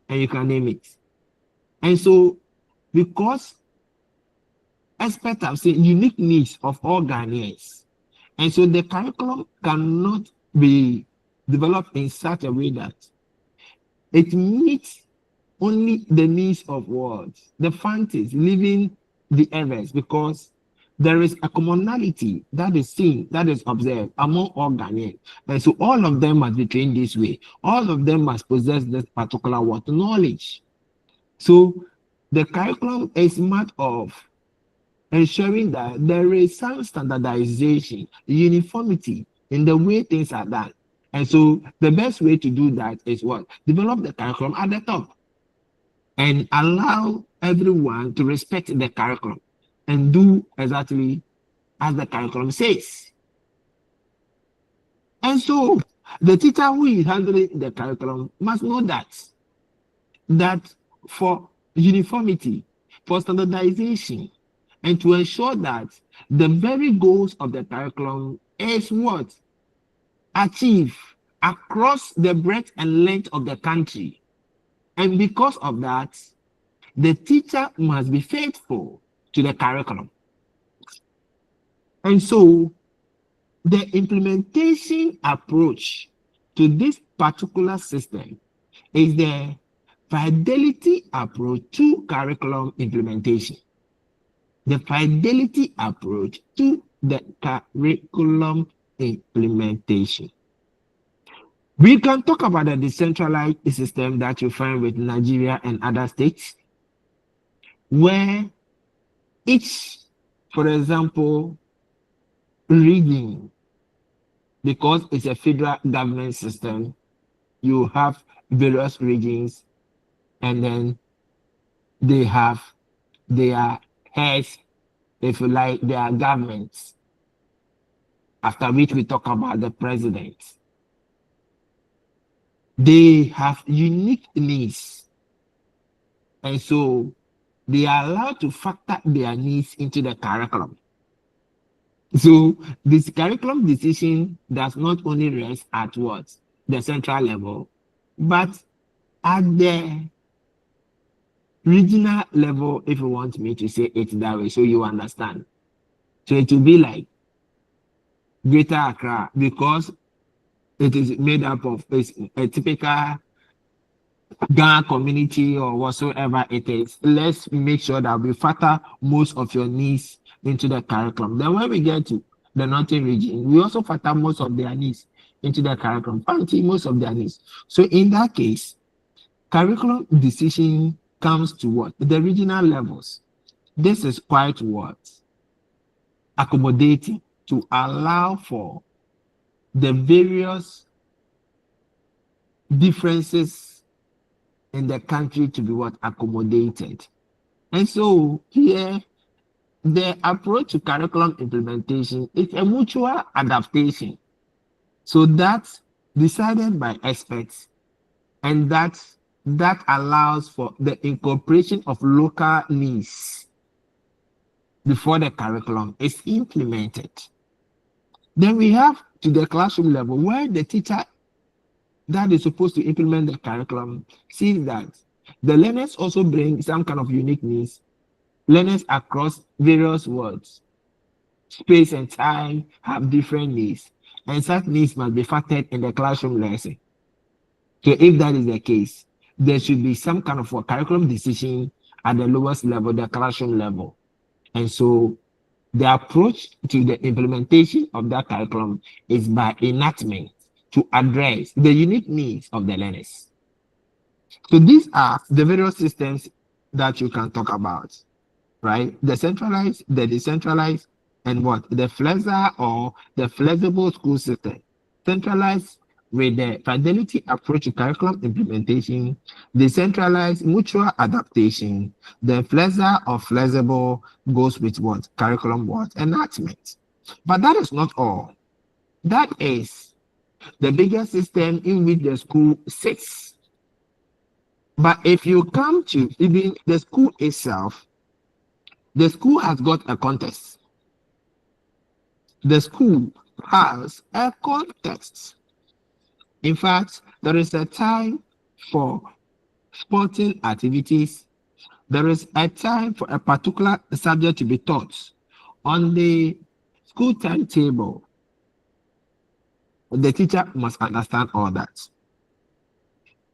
and you can name it. And so, because experts have seen unique needs of all Ghanaians, and so the curriculum cannot be developed in such a way that it meets only the needs of what the fancies living the areas, because there is a commonality that is seen, that is observed among all Ghanaians. And so all of them must be trained this way. All of them must possess this particular what knowledge. So the curriculum is matter of ensuring that there is some standardization, uniformity in the way things are done. And so the best way to do that is what? Develop the curriculum at the top and allow everyone to respect the curriculum and do exactly as the curriculum says. And so the teacher who is handling the curriculum must know that for uniformity, for standardization, and to ensure that the very goals of the curriculum is what? Achieved across the breadth and length of the country. And because of that, the teacher must be faithful to the curriculum. And so the implementation approach to this particular system is the fidelity approach to curriculum implementation. The fidelity approach to the curriculum implementation. We can talk about the decentralized system that you find with Nigeria and other states, where each, for example, region, because it's a federal government system, you have various regions, and then they have their heads, if you like, their governments, after which we talk about the president. They have unique needs, and so they are allowed to factor their needs into the curriculum. So this curriculum decision does not only rest at what the central level, but at the regional level, if you want me to say it that way, so you understand. So it will be like Greater Accra because it is made up of a typical Ghana community or whatsoever it is. Let's make sure that we factor most of your needs into the curriculum. Then when we get to the northern region, we also factor most of their needs into the curriculum, most of their needs. So in that case, curriculum decision comes to what? The regional levels. This is quite what? Accommodating to allow for the various differences in the country to be what? Accommodated. And so here, the approach to curriculum implementation is a mutual adaptation. So that's decided by experts, and that allows for the incorporation of local needs before the curriculum is implemented. Then we have to the classroom level where the teacher that is supposed to implement the curriculum sees that the learners also bring some kind of unique needs. Learners across various worlds, space and time have different needs, and such needs must be factored in the classroom lesson. So if that is the case, there should be some kind of a curriculum decision at the lowest level, the classroom level. And so the approach to the implementation of that curriculum is by enactment to address the unique needs of the learners. So these are the various systems that you can talk about, right? The centralized, the decentralized, and what? The flexor or the flexible school system. Centralized with the fidelity approach to curriculum implementation, decentralized mutual adaptation, the flexor or flexible goes with what? Curriculum what? Enactment. But that is not all. That is the biggest system in which the school sits. But if you come to even the school itself, the school has got a context. The school has a context. In fact, there is a time for sporting activities. There is a time for a particular subject to be taught. On the school timetable, the teacher must understand all that.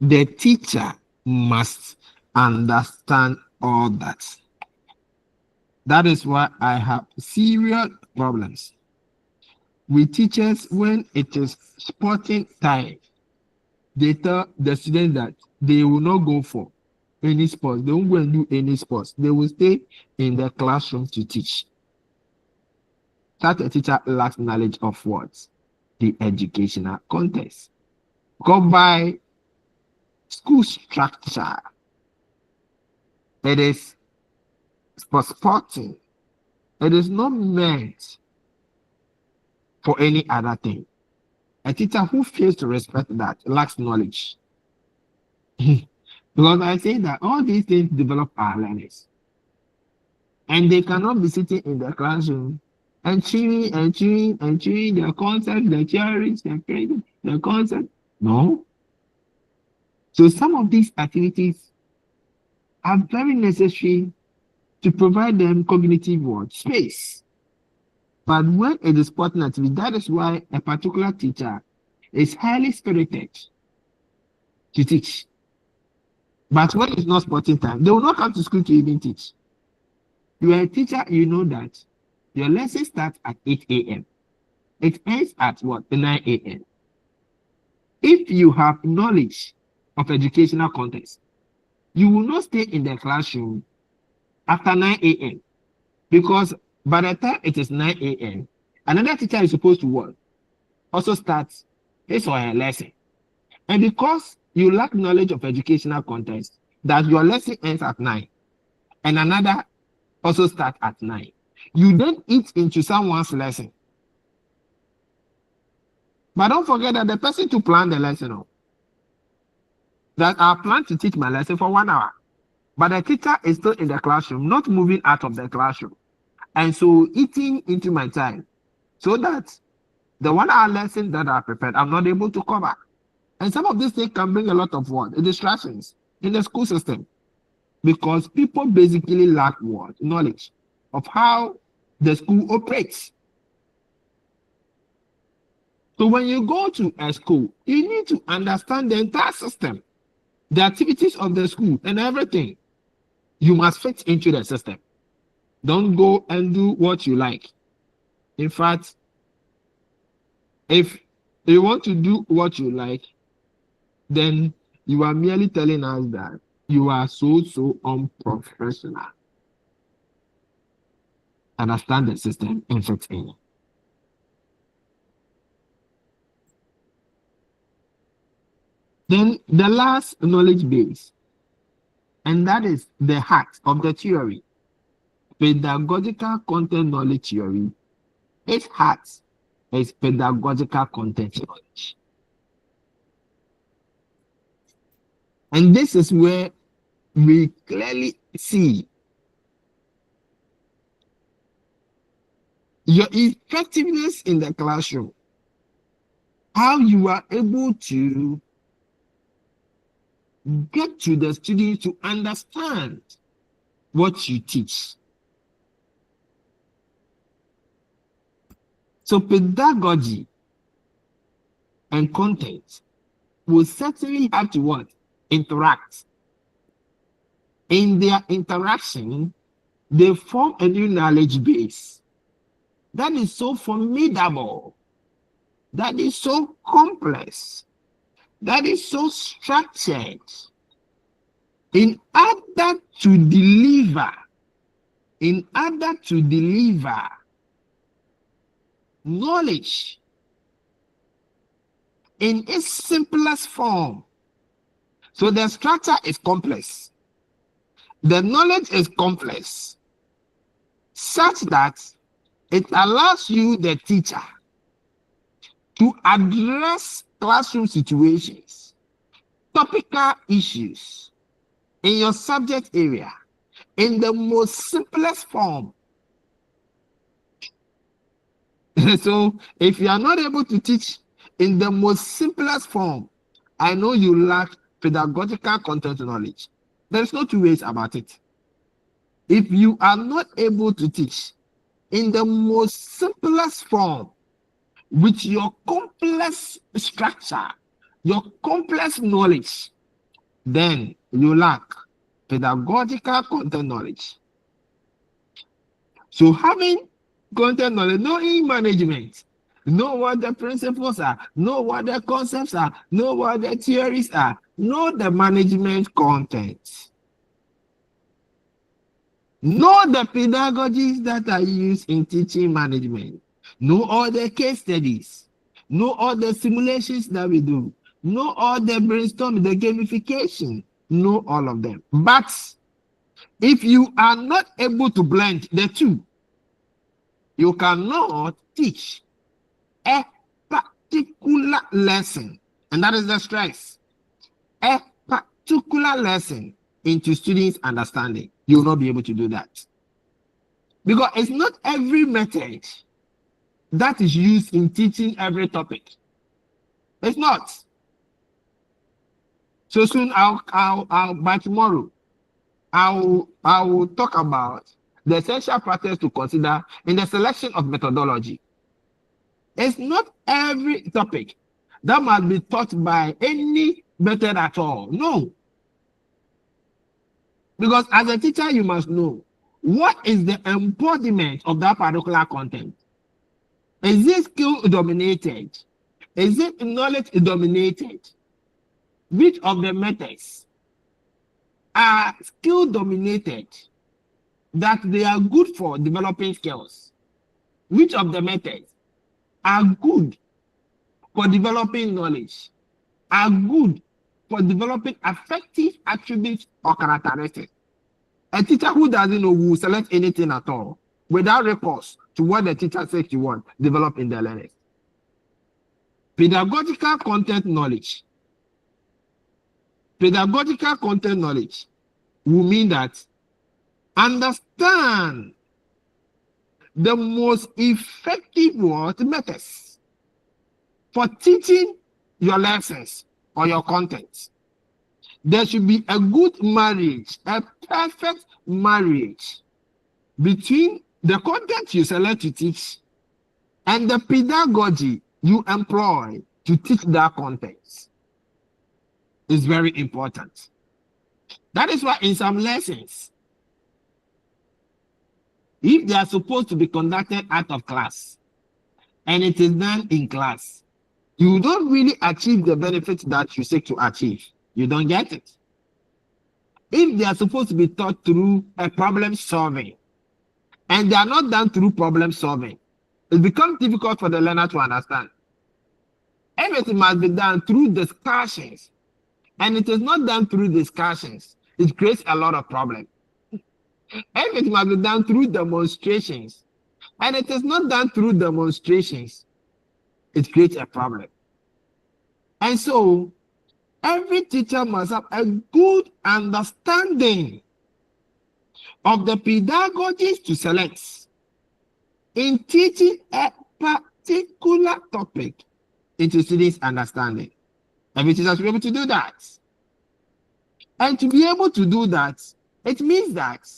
The teacher must understand all that. That is why I have serious problems with teachers when it is sporting time. They tell the students that they will not go for any sports. They won't go and do any sports. They will stay in the classroom to teach. Such a teacher lacks knowledge of what? The educational context. Go by school structure. It is for sporting. It is not meant for any other thing. A teacher who fails to respect that lacks knowledge. Because I say that all these things develop our learners. And they cannot be sitting in the classroom and chewing their concept, the theories, the credit, the concept. No. So some of these activities are very necessary to provide them cognitive space. But when it is sporting activity, that is why a particular teacher is highly spirited to teach. But when it's not sporting time, they will not come to school to even teach. You are a teacher, you know that your lesson starts at 8 a.m. It ends at what? 9 a.m. If you have knowledge of educational context, you will not stay in the classroom after 9 a.m. because by the time it is 9 a.m., another teacher is supposed to work, also start his or her lesson. And because you lack knowledge of educational context, that your lesson ends at 9, and another also starts at 9, you then eat into someone's lesson. But don't forget that the person to plan the lesson, that I plan to teach my lesson for 1 hour, but the teacher is still in the classroom, not moving out of the classroom, and so eating into my time, so that the 1 hour lesson that I prepared, I'm not able to cover. And some of these things can bring a lot of what? Distractions in the school system, because people basically lack what? Knowledge of how the school operates. So when you go to a school, you need to understand the entire system, the activities of the school and everything. You must fit into the system. Don't go and do what you like. In fact, if you want to do what you like, then you are merely telling us that you are so unprofessional. Understand the system and fit in. Then the last knowledge base, and that is the heart of the theory. Pedagogical content knowledge theory, its heart is pedagogical content knowledge. And this is where we clearly see your effectiveness in the classroom, how you are able to get to the students to understand what you teach. So pedagogy and content will certainly have to what? Interact. In their interaction, they form a new knowledge base that is so formidable, that is so complex, that is so structured. In order to deliver knowledge in its simplest form. So the structure is complex. The knowledge is complex, such that it allows you, the teacher, to address classroom situations, topical issues in your subject area in the most simplest form. So if you are not able to teach in the most simplest form, I know you lack pedagogical content knowledge. There's no two ways about it. If you are not able to teach in the most simplest form, with your complex structure, your complex knowledge, then you lack pedagogical content knowledge. So having content knowledge, knowing management, know what the principles are, know what the concepts are, know what the theories are, know the management content, know the pedagogies that are used in teaching management, know all the case studies, know all the simulations that we do, know all the brainstorming, the gamification, know all of them. But if you are not able to blend the two, you cannot teach a particular lesson, and that is the stress. A particular lesson into students' understanding. You will not be able to do that. Because it's not every method that is used in teaching every topic. It's not. So soon by tomorrow, I will talk about the essential factors to consider in the selection of methodology. It's not every topic that must be taught by any method at all. No. Because as a teacher, you must know what is the embodiment of that particular content. Is it skill dominated? Is it knowledge dominated? Which of the methods are skill dominated, that they are good for developing skills? Which of the methods are good for developing knowledge, are good for developing affective attributes or characteristics? A teacher who doesn't know will select anything at all without recourse to what the teacher says you want develop in their learners. Pedagogical content knowledge Pedagogical content knowledge will mean that understand the most effective methods for teaching your lessons or your content. There should be a good marriage, a perfect marriage between the content you select to teach and the pedagogy you employ to teach that content. Is very important. That is why in some lessons, if they are supposed to be conducted out of class and it is done in class, you don't really achieve the benefits that you seek to achieve. You don't get it. If they are supposed to be taught through a problem solving and they are not done through problem solving, it becomes difficult for the learner to understand. Everything must be done through discussions, and it is not done through discussions. It creates a lot of problems. Everything must be done through demonstrations, and it is not done through demonstrations. It creates a problem. And so, every teacher must have a good understanding of the pedagogies to select in teaching a particular topic into students' understanding. Every teacher should be able to do that. And to be able to do that, it means that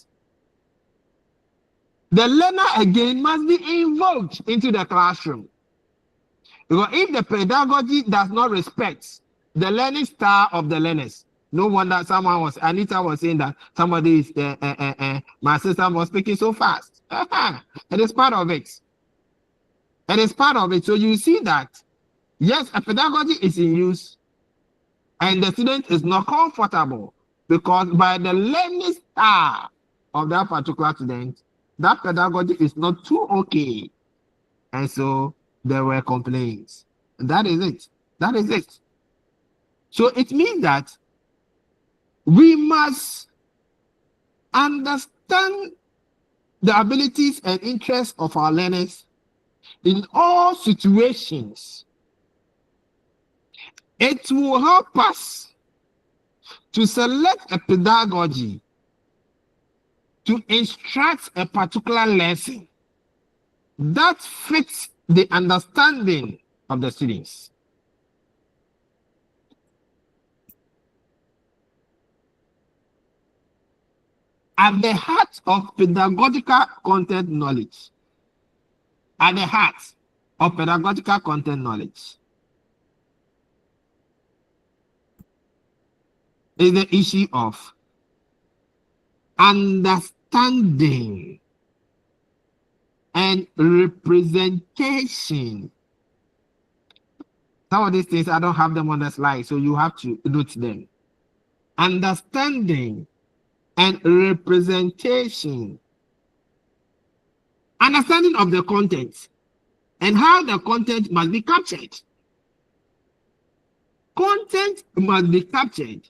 the learner again must be invoked into the classroom. Because if the pedagogy does not respect the learning style of the learners, no wonder Anita was saying that somebody is, my sister was speaking so fast. It is part of it. It is part of it. So you see that, yes, a pedagogy is in use and the student is not comfortable because by the learning style of that particular student, that pedagogy is not too okay. And so there were complaints. That is it. That is it. So it means that we must understand the abilities and interests of our learners in all situations. It will help us to select a pedagogy to instruct a particular lesson that fits the understanding of the students. At the heart of pedagogical content knowledge, at the heart of pedagogical content knowledge is the issue of understanding and representation. Some of these things, I don't have them on the slide, so you have to note them. Understanding and representation. Understanding of the content and how the content must be captured. Content must be captured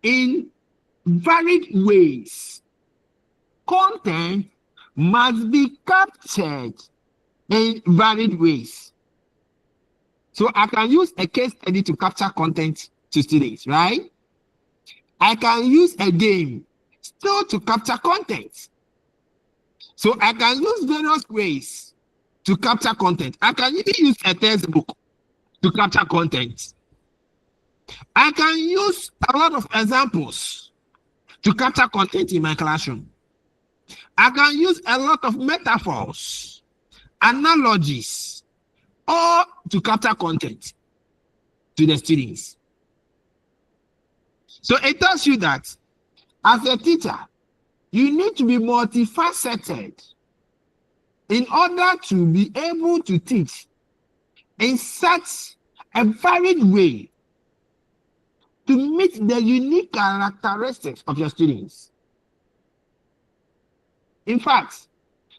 in varied ways. Content must be captured in varied ways. So I can use a case study to capture content to students, right? I can use a game still to capture content. So I can use various ways to capture content. I can even use a textbook to capture content. I can use a lot of examples to capture content in my classroom. I can use a lot of metaphors, analogies, or to capture content to the students. So it tells you that as a teacher, you need to be multifaceted in order to be able to teach in such a varied way to meet the unique characteristics of your students. In fact,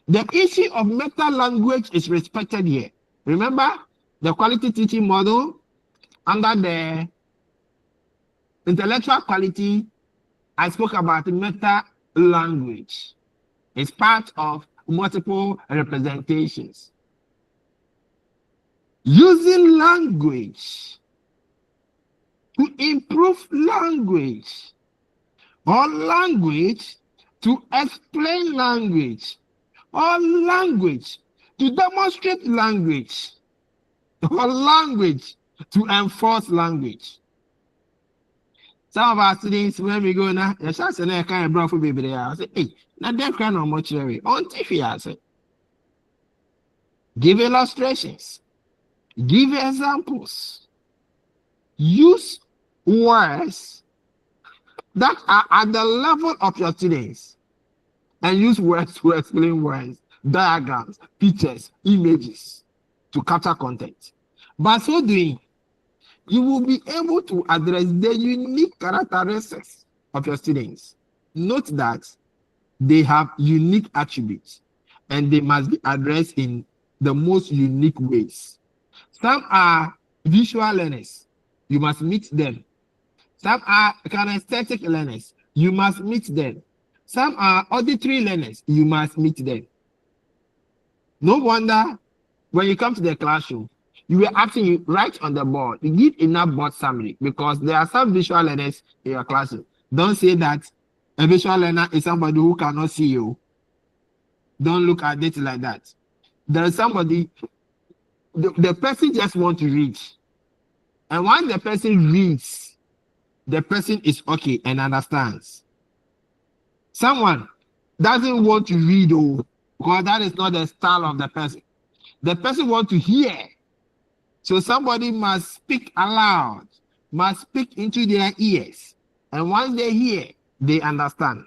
the issue of meta language is respected here. Remember the quality teaching model under the intellectual quality, I spoke about meta language. It's part of multiple representations. Using language to improve language, or language to explain language, or language to demonstrate language, or language to enforce language. Some of our students, when we go now, the chance and I can't bring for baby there. I say, hey, now that kind of much area. On TV, I say, give illustrations, give examples, use words that are at the level of your students, and use words to explain words, diagrams, pictures, images to capture content. By so doing, you will be able to address the unique characteristics of your students. Note that they have unique attributes and they must be addressed in the most unique ways. Some are visual learners. You must meet them. Some are kinesthetic learners. You must meet them. Some are auditory learners. You must meet them. No wonder when you come to the classroom, you were asking you write on the board. You give enough board summary because there are some visual learners in your classroom. Don't say that a visual learner is somebody who cannot see you. Don't look at it like that. There is somebody, the person just want to read. And when the person reads, the person is okay and understands. Someone doesn't want to read, because that is not the style of the person. The person wants to hear. So somebody must speak aloud, must speak into their ears. And once they hear, they understand.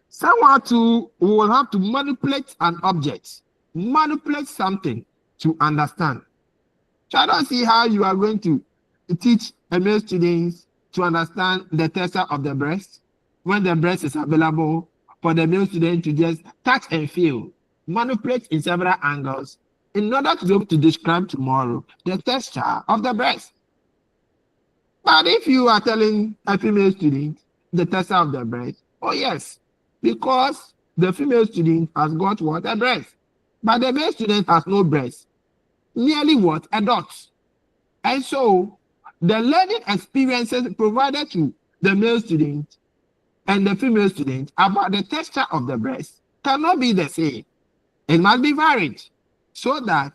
Someone too will have to manipulate an object, manipulate something to understand. So I don't see how you are going to teach a male students to understand the texture of the breast when the breast is available for the male student to just touch and feel, manipulate in several angles in order to be able to describe tomorrow the texture of the breast. But if you are telling a female student the texture of the breast, oh yes, because the female student has got what? A breast. But the male student has no breast. Nearly what? A dot. And so the learning experiences provided to the male student and the female student about the texture of the breast cannot be the same. It must be varied so that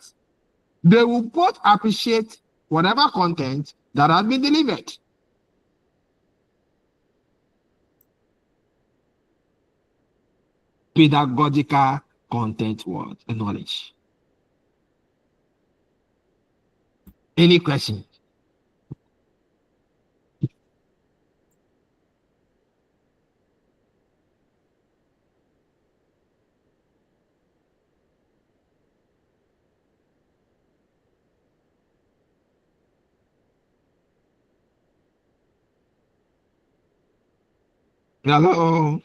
they will both appreciate whatever content that has been delivered. Pedagogical content word and knowledge. Any question? Hello.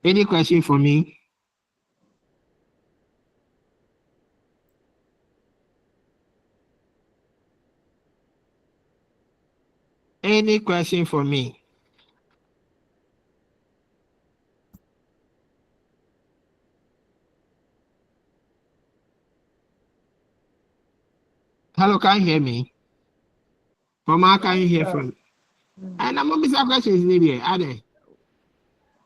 Any question for me? Any question for me? Hello, can you hear me? Mama, can you hear from me? And I'm going to be some questions in here. Are they?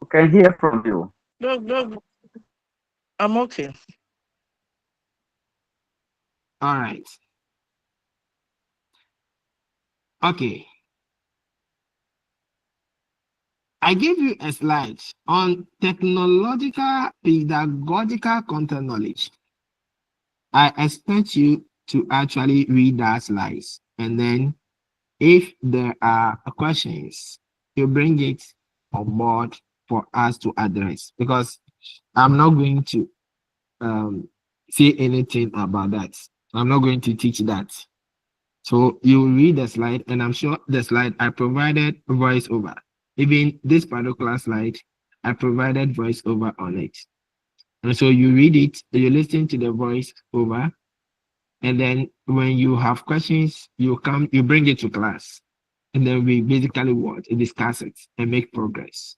We can hear from you. No, I'm okay. All right. Okay. I gave you a slide on technological pedagogical content knowledge. I expect you to actually read that slides, and then if there are questions, you bring it on board for us to address, because I'm not going to say anything about that. I'm not going to teach that. So you read the slide, and I'm sure the slide I provided voiceover. Even this particular slide, I provided voiceover on it. And so you read it, you listen to the voiceover, and then when you have questions, you bring it to class. And then we basically discuss it and make progress.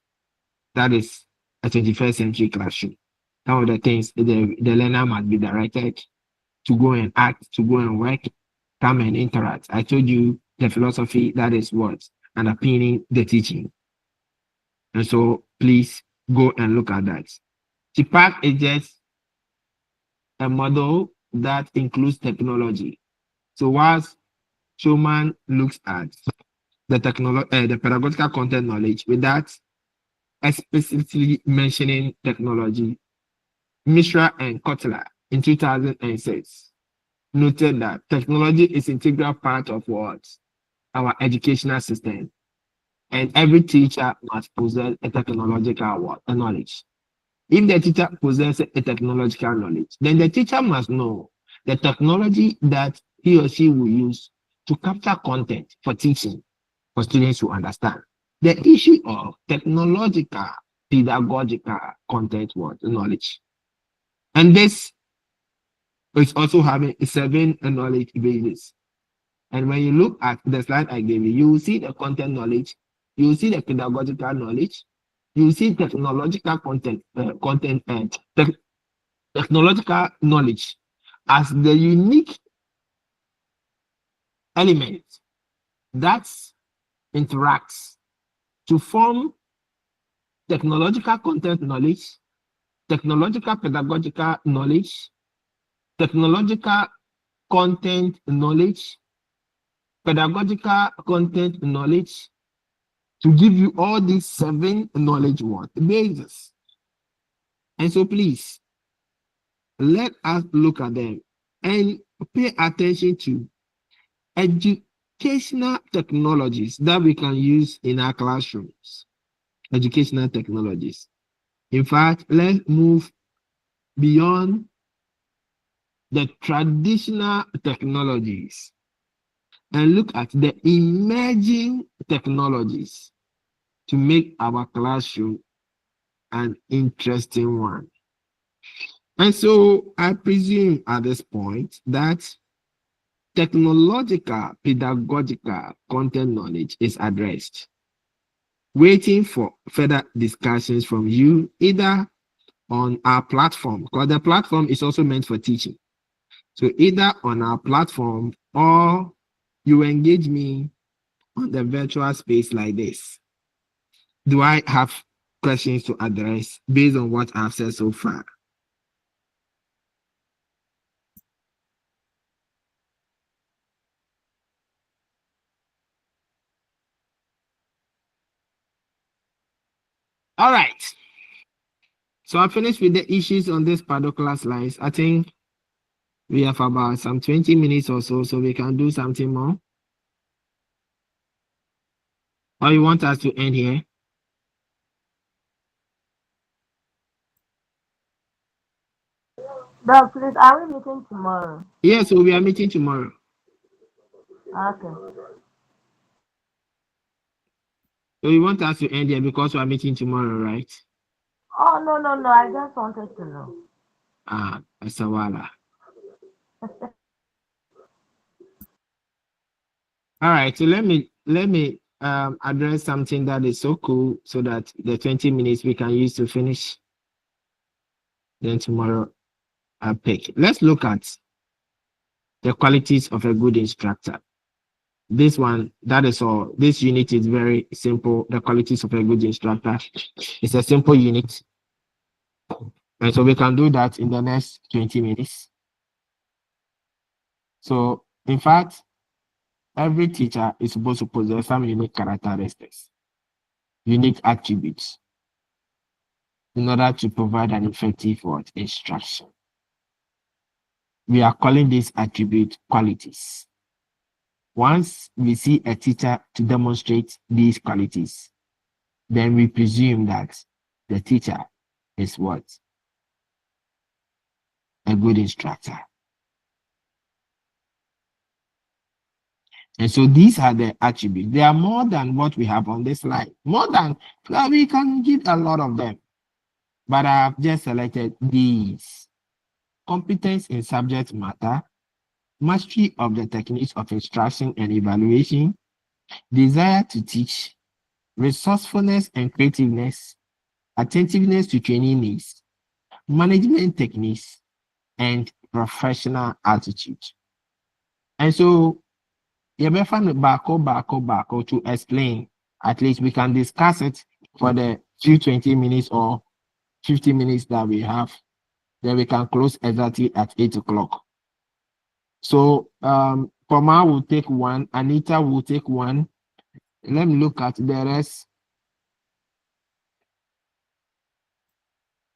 That is a 21st century classroom. Some of the things the learner must be directed to go and act, to go and work, come and interact. I told you the philosophy that is what underpinning the teaching. And so please go and look at that. TPAC is just a model that includes technology. So whilst Schumann looks at the the pedagogical content knowledge without explicitly mentioning technology, Mishra and Kotler in 2006 noted that technology is an integral part of what our educational system, and every teacher must possess a technological knowledge. If the teacher possesses a technological knowledge, then the teacher must know the technology that he or she will use to capture content for teaching for students to understand. The issue of technological, pedagogical content knowledge. And this is also having 7 knowledge bases. And when you look at the slide I gave you, you will see the content knowledge, you will see the pedagogical knowledge, you will see technological technological knowledge as the unique element that interacts to form technological content knowledge, technological pedagogical knowledge, technological content knowledge, pedagogical content knowledge, to give you all these 7 knowledge bases. And so please, let us look at them and pay attention to educational technologies that we can use in our classrooms. Educational technologies. In fact, let's move beyond the traditional technologies and look at the emerging technologies to make our classroom an interesting one. And so I presume at this point that technological, pedagogical content knowledge is addressed, waiting for further discussions from you, either on our platform, because the platform is also meant for teaching. So either on our platform or you engage me on the virtual space like this. Do I have questions to address based on what I've said so far? All right. So I finished with the issues on this particular slides. I think we have about some 20 minutes or so we can do something more. Or you want us to end here? Doc, please, are we meeting tomorrow? Yes, so we are meeting tomorrow. Okay. So you want us to end here because we are meeting tomorrow, right? Oh, no, no, no. I just wanted to know. Asawala. All right, so let me address something that is so cool so that the 20 minutes we can use to finish. Then tomorrow I'll pick. Let's look at the qualities of a good instructor. This one, that is all. This unit is very simple. The qualities of a good instructor. It's a simple unit. And so we can do that in the next 20 minutes. So in fact, every teacher is supposed to possess some unique characteristics, unique attributes, in order to provide an effective instruction. We are calling this attribute qualities. Once we see a teacher to demonstrate these qualities, then we presume that the teacher is what? A good instructor. And so these are the attributes. They are more than what we have on this slide. More than, we can give a lot of them. But I have just selected these. Competence in subject matter, mastery of the techniques of instruction and evaluation, desire to teach, resourcefulness and creativeness, attentiveness to training needs, management techniques, and professional attitude. And so You may find bako to explain. At least we can discuss it for the few 20 minutes or 50 minutes that we have. Then we can close exactly at 8 o'clock. So Poma will take one, Anita will take one. Let me look at the rest.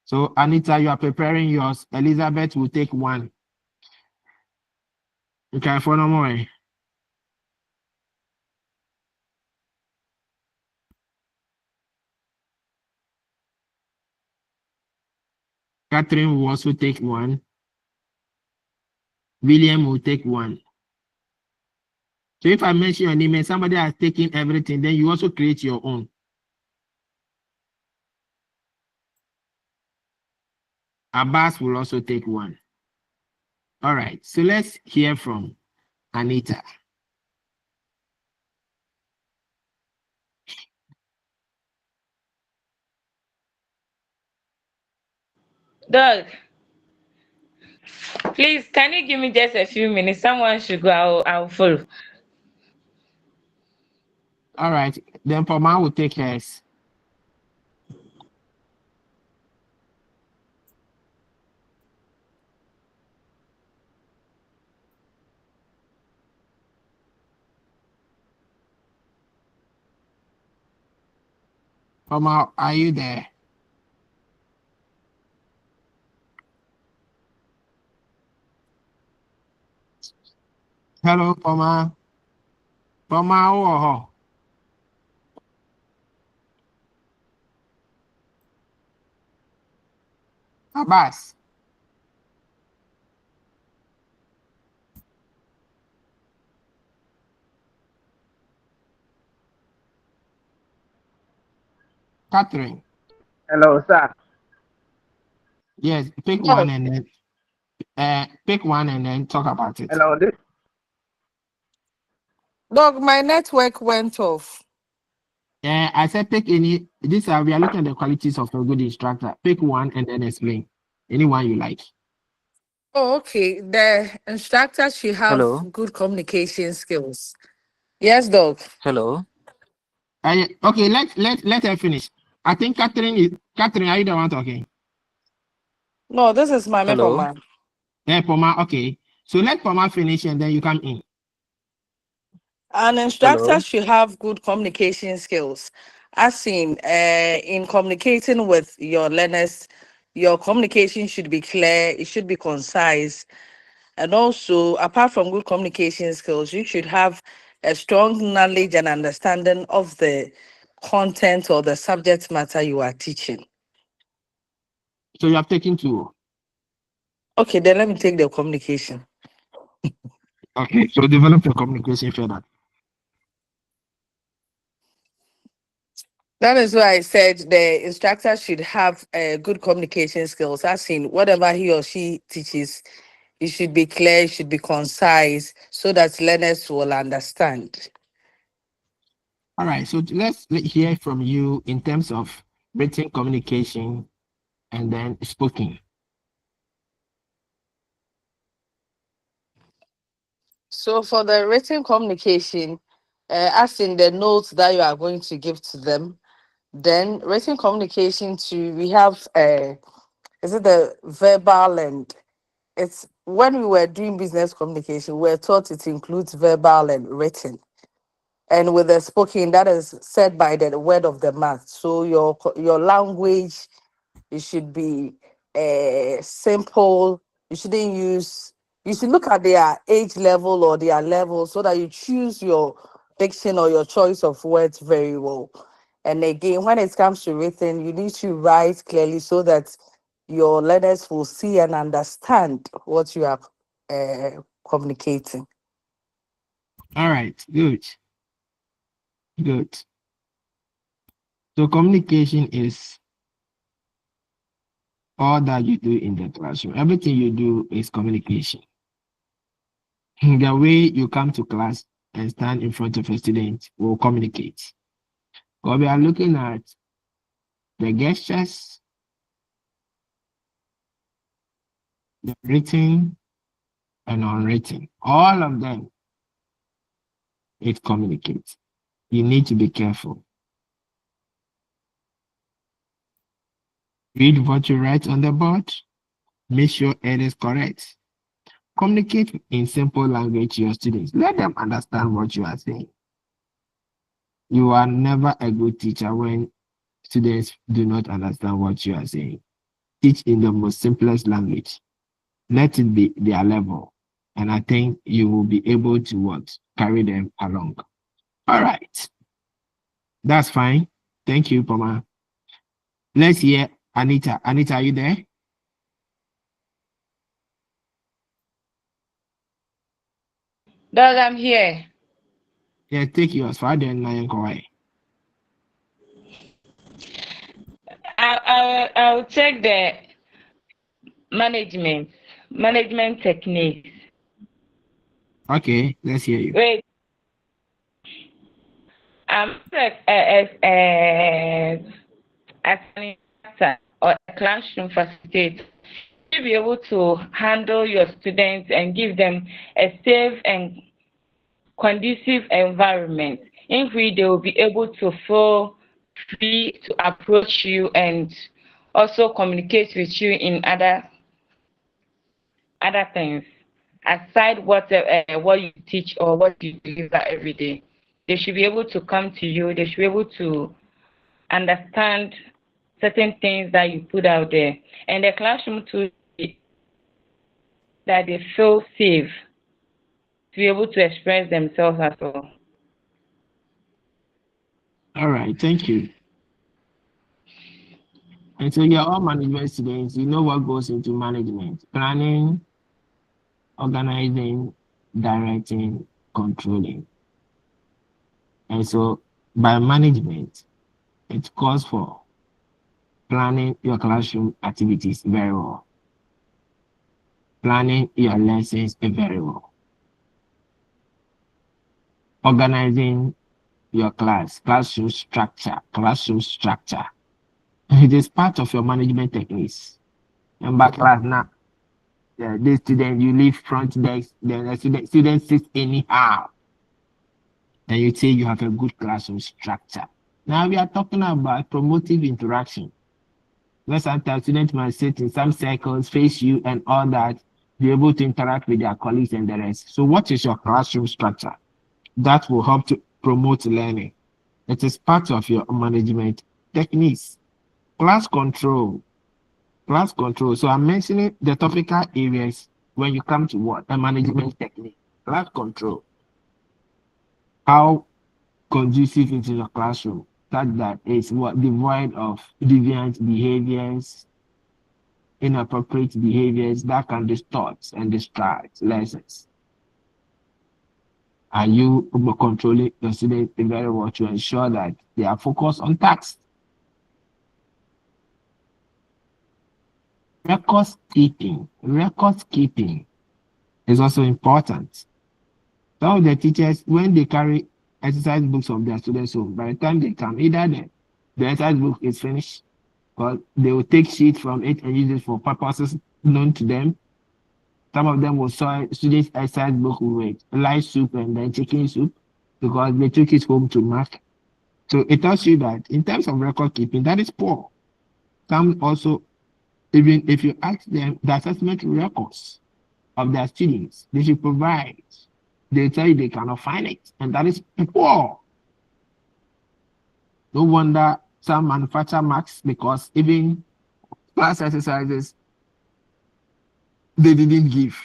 So Anita, you are preparing yours. Elizabeth will take one. Okay, for no more. Catherine will also take one. William will take one. So if I mention your name and somebody has taken everything, then you also create your own. Abbas will also take one. All right, so let's hear from Anita. Doug, please, can you give me just a few minutes? Someone should go. I'll follow. All right, then Poma will take hers. Poma, are you there? Hello, Poma. Poma, oh. Abbas. Catherine. Hello, sir. Yes, pick Doug, one and then talk about it. Hello, this. Doug, my network went off. I said pick any. We are looking at the qualities of a good instructor. Pick one and then explain. Anyone you like. Oh, okay. The instructor should have Hello. good communication skills. Yes, Doug. Hello. Okay, let her finish. I think Catherine, are you the one talking? No, this is my Hello. man. Poma, okay. So let Poma finish and then you come in. An instructor Hello. should have good communication skills. As in communicating with your learners, your communication should be clear, it should be concise. And also, apart from good communication skills, you should have a strong knowledge and understanding of the content or the subject matter you are teaching. So you have taken two. Okay, then let me take the communication. Okay, so develop your communication further. That is why I said the instructor should have good communication skills. As in, whatever he or she teaches, it should be clear, it should be concise, so that learners will understand. All right, so let's hear from you in terms of written communication and then spoken. So for the written communication, as in the notes that you are going to give to them, then written communication too, we have is it the verbal and it's when we were doing business communication, we were taught it includes verbal and written. And with the spoken, that is said by the word of the mouth. So your language, it should be simple. You shouldn't use. You should look at their age level or their level so that you choose your diction or your choice of words very well. And again, when it comes to written, you need to write clearly so that your learners will see and understand what you are communicating. All right, good. Good. So communication is all that you do in the classroom. Everything you do is communication. The way you come to class and stand in front of a student will communicate. But we are looking at the gestures, the written and unwritten, all of them it communicates. You need to be careful. Read what you write on the board. Make sure it is correct. Communicate in simple language to your students. Let them understand what you are saying. You are never a good teacher when students do not understand what you are saying. Teach in the most simplest language. Let it be their level. And I think you will be able to what? Carry them along. All right. That's fine. Thank you, Poma. Let's hear Anita. Anita, are you there? Dog, I'm here. Yeah, take yours. Father and Nayan Kawai. I'll check the management techniques. Okay, let's hear you. Wait, I'm as an instructor or a classroom facilitator. You be able to handle your students and give them a safe and conducive environment in which they will be able to feel free to approach you and also communicate with you in other things aside what you teach or what you deliver every day. They should be able to come to you. They should be able to understand certain things that you put out there, and the classroom too, that they feel safe to be able to express themselves as well. All right, thank you. And so you're all management students. You know what goes into management: planning, organizing, directing, controlling. And so by management, it calls for planning your classroom activities very well, planning your lessons very well, organizing your classroom structure. It is part of your management techniques. And back class now, this student, you leave front desk, then the student sits anyhow. Then you say you have a good classroom structure. Now we are talking about promotive interaction. Where sometimes students might sit in some circles, face you and all that, be able to interact with their colleagues and the rest. So what is your classroom structure? That will help to promote learning. It is part of your management techniques. Class control. So I'm mentioning the topical areas when you come to what? A management technique. Class control. How conducive into your classroom such that it's what devoid of deviant behaviors, inappropriate behaviors that can distort and distract lessons. Are you controlling your students very well to ensure that they are focused on tasks? Record keeping is also important. Some of the teachers, when they carry exercise books of their students home, by the time they come, either the exercise book is finished, or they will take sheets from it and use it for purposes known to them. Some of them will soil students' exercise book with light soup and then chicken soup because they took it home to mark. So it tells you that in terms of record keeping, that is poor. Some also, even if you ask them the assessment records of their students, they should provide. They tell you they cannot find it, and that is poor. No wonder some manufacture marks because even class exercises they didn't give.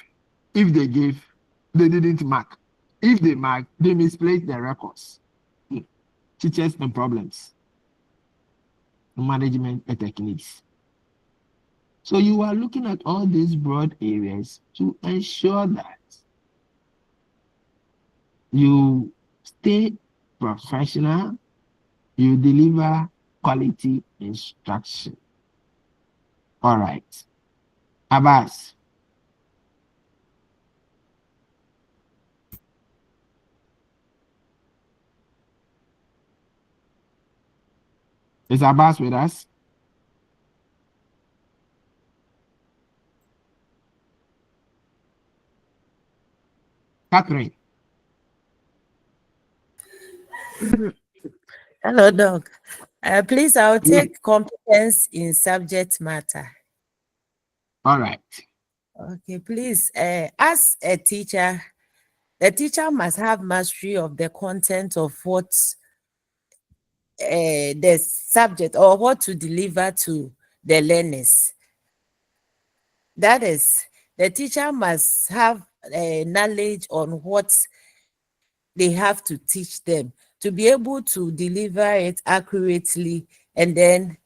If they gave, they didn't mark. If they mark, they misplaced their records. Teachers and problems. Management and techniques. So you are looking at all these broad areas to ensure that you stay professional, you deliver quality instruction. All right. Abbas. Is Abbas with us? Catherine. Hello, Doc. Please, I'll Yeah. take competence in subject matter. All right. Okay, please. As a teacher, the teacher must have mastery of the content of what the subject or what to deliver to the learners. That is, the teacher must have knowledge on what they have to teach them to be able to deliver it accurately and then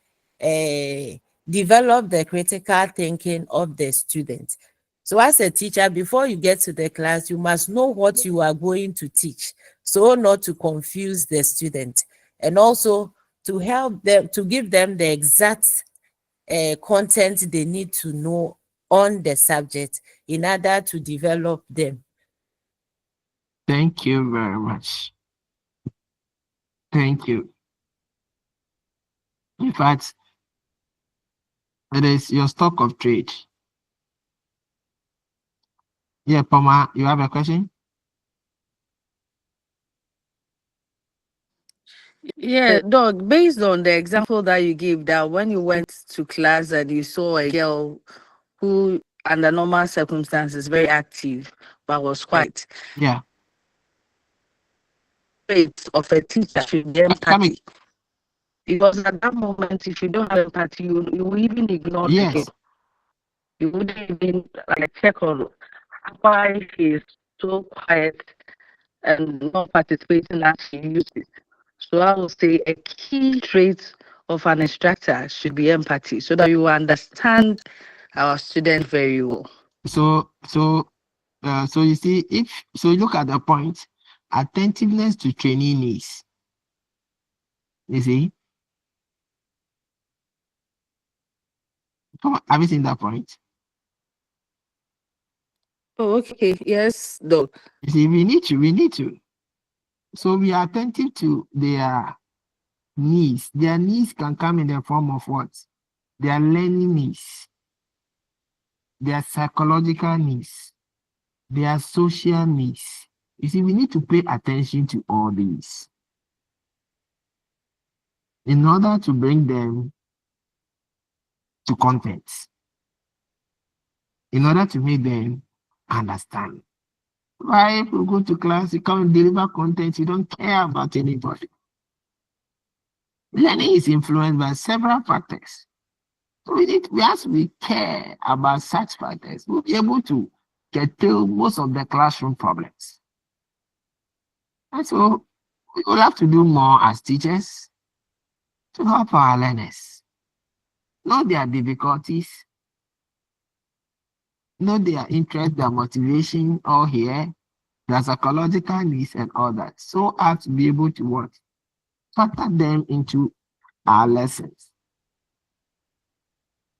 develop the critical thinking of the students. So as a teacher, before you get to the class, you must know what you are going to teach, so not to confuse the student, and also to help them, to give them the exact content they need to know on the subject in order to develop them. Thank you very much. Thank you. In fact, it is your stock of trade. Yeah, Poma, you have a question? Yeah, Doc, based on the example that you gave, that when you went to class and you saw a girl who, under normal circumstances, very active, but was quiet, Yeah. trait of a teacher should be Coming. empathy. Because at that moment, if you don't have empathy, you will even ignore the girl. Yes. You wouldn't even like check on why she is so quiet and not participating as she used to. So I will say a key trait of an instructor should be empathy, so that you understand our student very well. So you see, if so, you look at the point, attentiveness to training needs. You see, have you seen that point? Oh, okay. Yes, Doc. You see, we need to. So we are attentive to their needs. Their needs can come in the form of what? Their learning needs, their psychological needs, their social needs. You see, we need to pay attention to all these in order to bring them to content, in order to make them understand. Why, if you go to class, you come and deliver content, you don't care about anybody. Learning is influenced by several factors. So as we care about such factors, we'll be able to get to most of the classroom problems. And so we will have to do more as teachers to help our learners know their difficulties, know their interest, their motivation, all here, their psychological needs and all that. So as to be able to what? Factor them into our lessons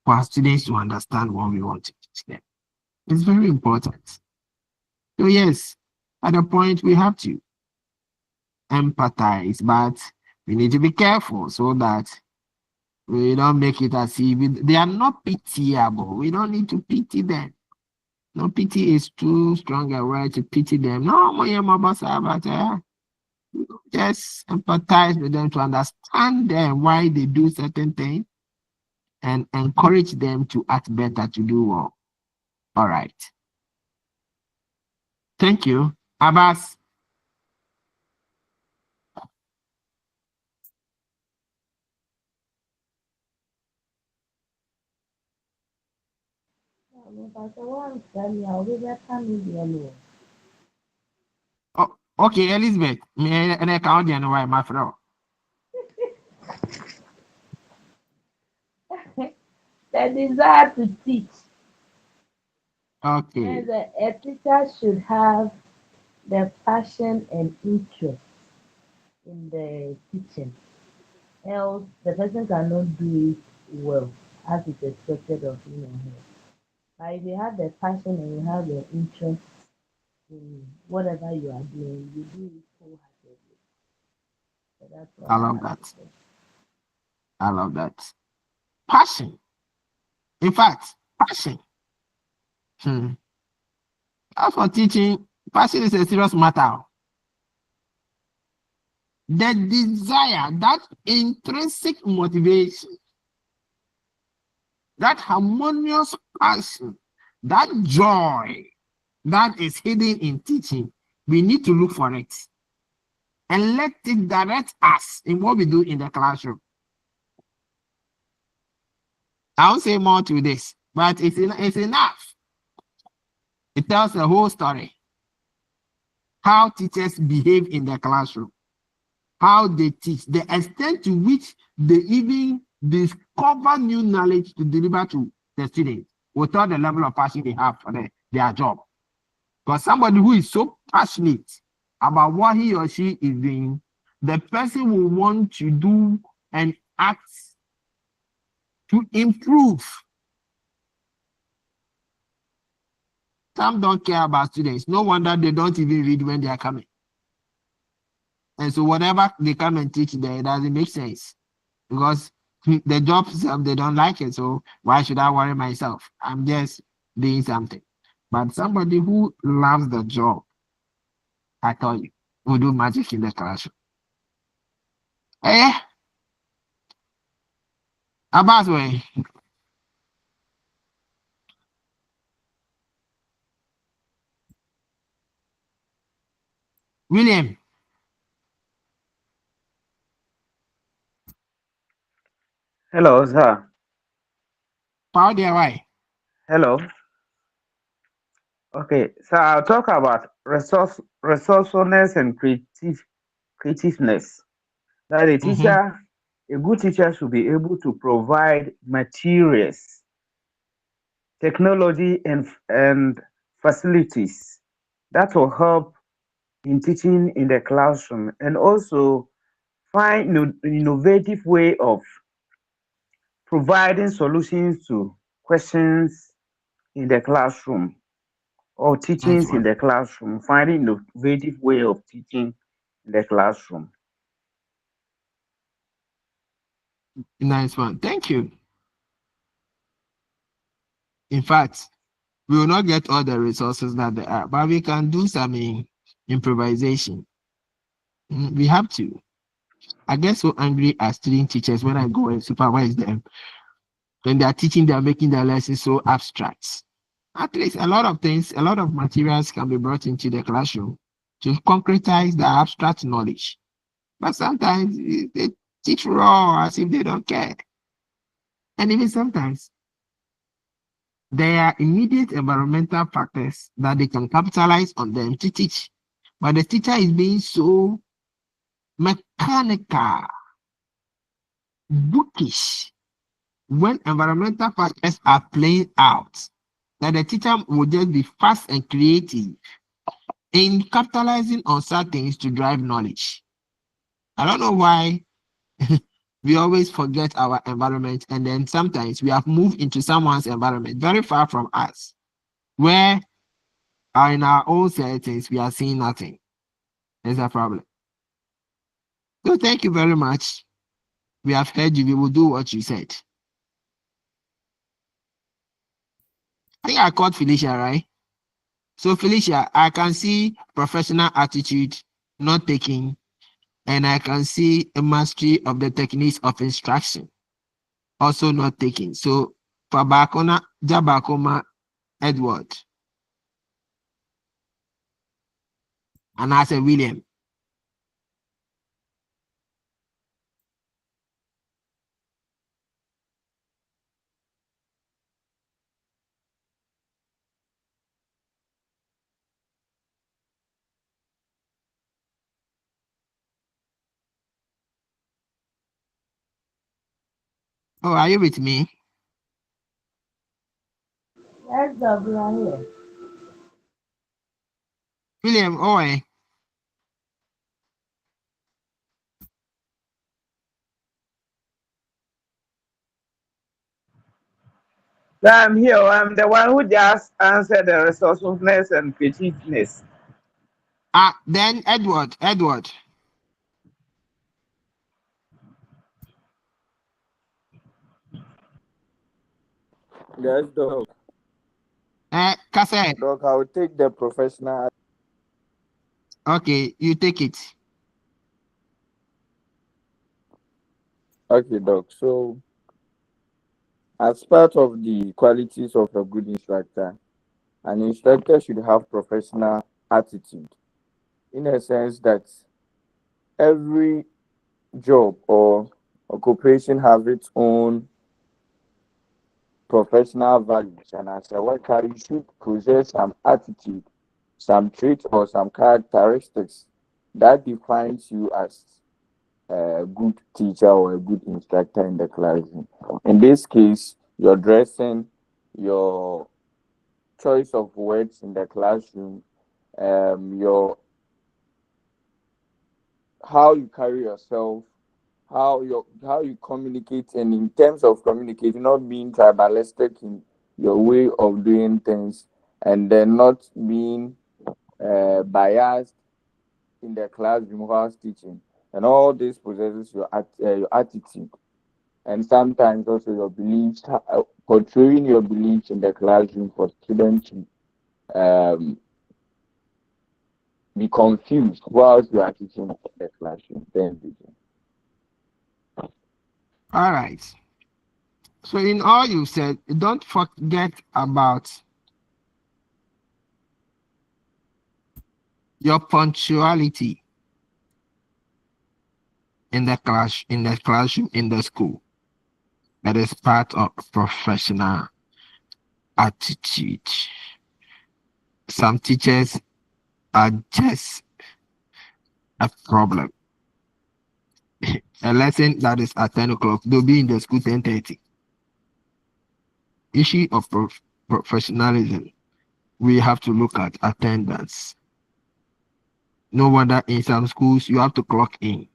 for our students to understand what we want to teach them. It's very important. So yes, at a point we have to empathize, but we need to be careful so that we don't make it as if they are not pitiable. We don't need to pity them. No, pity is too strong a word to pity them. No, but just empathize with them to understand them why they do certain things and encourage them to act better, to do well. All right. Thank you. Abbas. Oh, okay, Elizabeth. And I can't why my friend. The desire to teach. Okay. And a teacher should have the passion and interest in the teaching. Else, the person cannot do it well as it's expected of him or her. But if you have the passion and you have the interest in whatever you are doing, you do it wholeheartedly. So that's what I I love have that. to say. I love that. Passion. In fact, passion. As for teaching, passion is a serious matter. the desire, that intrinsic motivation, that harmonious passion, that joy that is hidden in teaching, we need to look for it and let it direct us in what we do in the classroom. I won't say more to this, but it's enough. It tells the whole story. How teachers behave in the classroom, how they teach, the extent to which they even discover new knowledge to deliver to the students without the level of passion they have for their job. Because somebody who is so passionate about what he or she is doing, the person will want to do and act to improve. Some don't care about students. No wonder they don't even read when they are coming. And so whatever they come and teach there, it doesn't make sense. Because the job itself, they don't like it. So why should I worry myself? I'm just doing something. But somebody who loves the job, I tell you, will do magic in the classroom. Eh? About way. William. Hello, sir. How there why? Hello. Okay, so I'll talk about resourcefulness and creativeness. That a good teacher should be able to provide materials, technology, and facilities that will help in teaching in the classroom, and also find innovative way of providing solutions to questions in the classroom or Nice teachings in one. the classroom, finding innovative way of teaching in the classroom. Nice one. Thank you. In fact, we will not get all the resources that there are, but we can do some improvisation. We have to. I get so angry at student teachers when I go and supervise them. When they are teaching, they are making their lessons so abstract. At least a lot of things, a lot of materials can be brought into the classroom to concretize the abstract knowledge. But sometimes they teach raw as if they don't care. And even sometimes there are immediate environmental factors that they can capitalize on them to teach. But the teacher is being so mechanical, bookish, when environmental factors are playing out, that the teacher will just be fast and creative in capitalizing on certain things to drive knowledge. I don't know why we always forget our environment, and then sometimes we have moved into someone's environment very far from us, where in our own settings we are seeing nothing. There's a problem. So thank you very much. We have heard you. We will do what you said. I think I called Felicia, right? So Felicia, I can see professional attitude not taking, and I can see a mastery of the techniques of instruction also not taking. So for Bakona, Jabakoma, Edward, and I said William. Oh, are you with me? Yes, Dr. Here. William, oh, So I'm here. I'm the one who just answered the resourcefulness and creativeness. Then Edward. Yes, Doc. Kase, Doc, I will take the professional. okay, you take it. Okay, Doc. So, as part of the qualities of a good instructor, an instructor should have professional attitude, in a sense that every job or occupation has its own professional values, and as a worker, you should possess some attitude, some traits, or some characteristics that defines you as a good teacher or a good instructor in the classroom. In this case, your dressing, your choice of words in the classroom, your how you carry yourself, how you communicate, and in terms of communicating, not being tribalistic in your way of doing things, and then not being biased in the classroom whilst teaching, and all this possesses your attitude, and sometimes also your beliefs, portraying your beliefs in the classroom for students to um, be confused whilst you are teaching in the classroom. Then All right. So in all you said, don't forget about your punctuality in the classroom, in the school. That is part of professional attitude. Some teachers are just a problem. A lesson that is at 10 o'clock, they'll be in the school 10:30. Issue of professionalism. We have to look at attendance. No wonder in some schools you have to clock in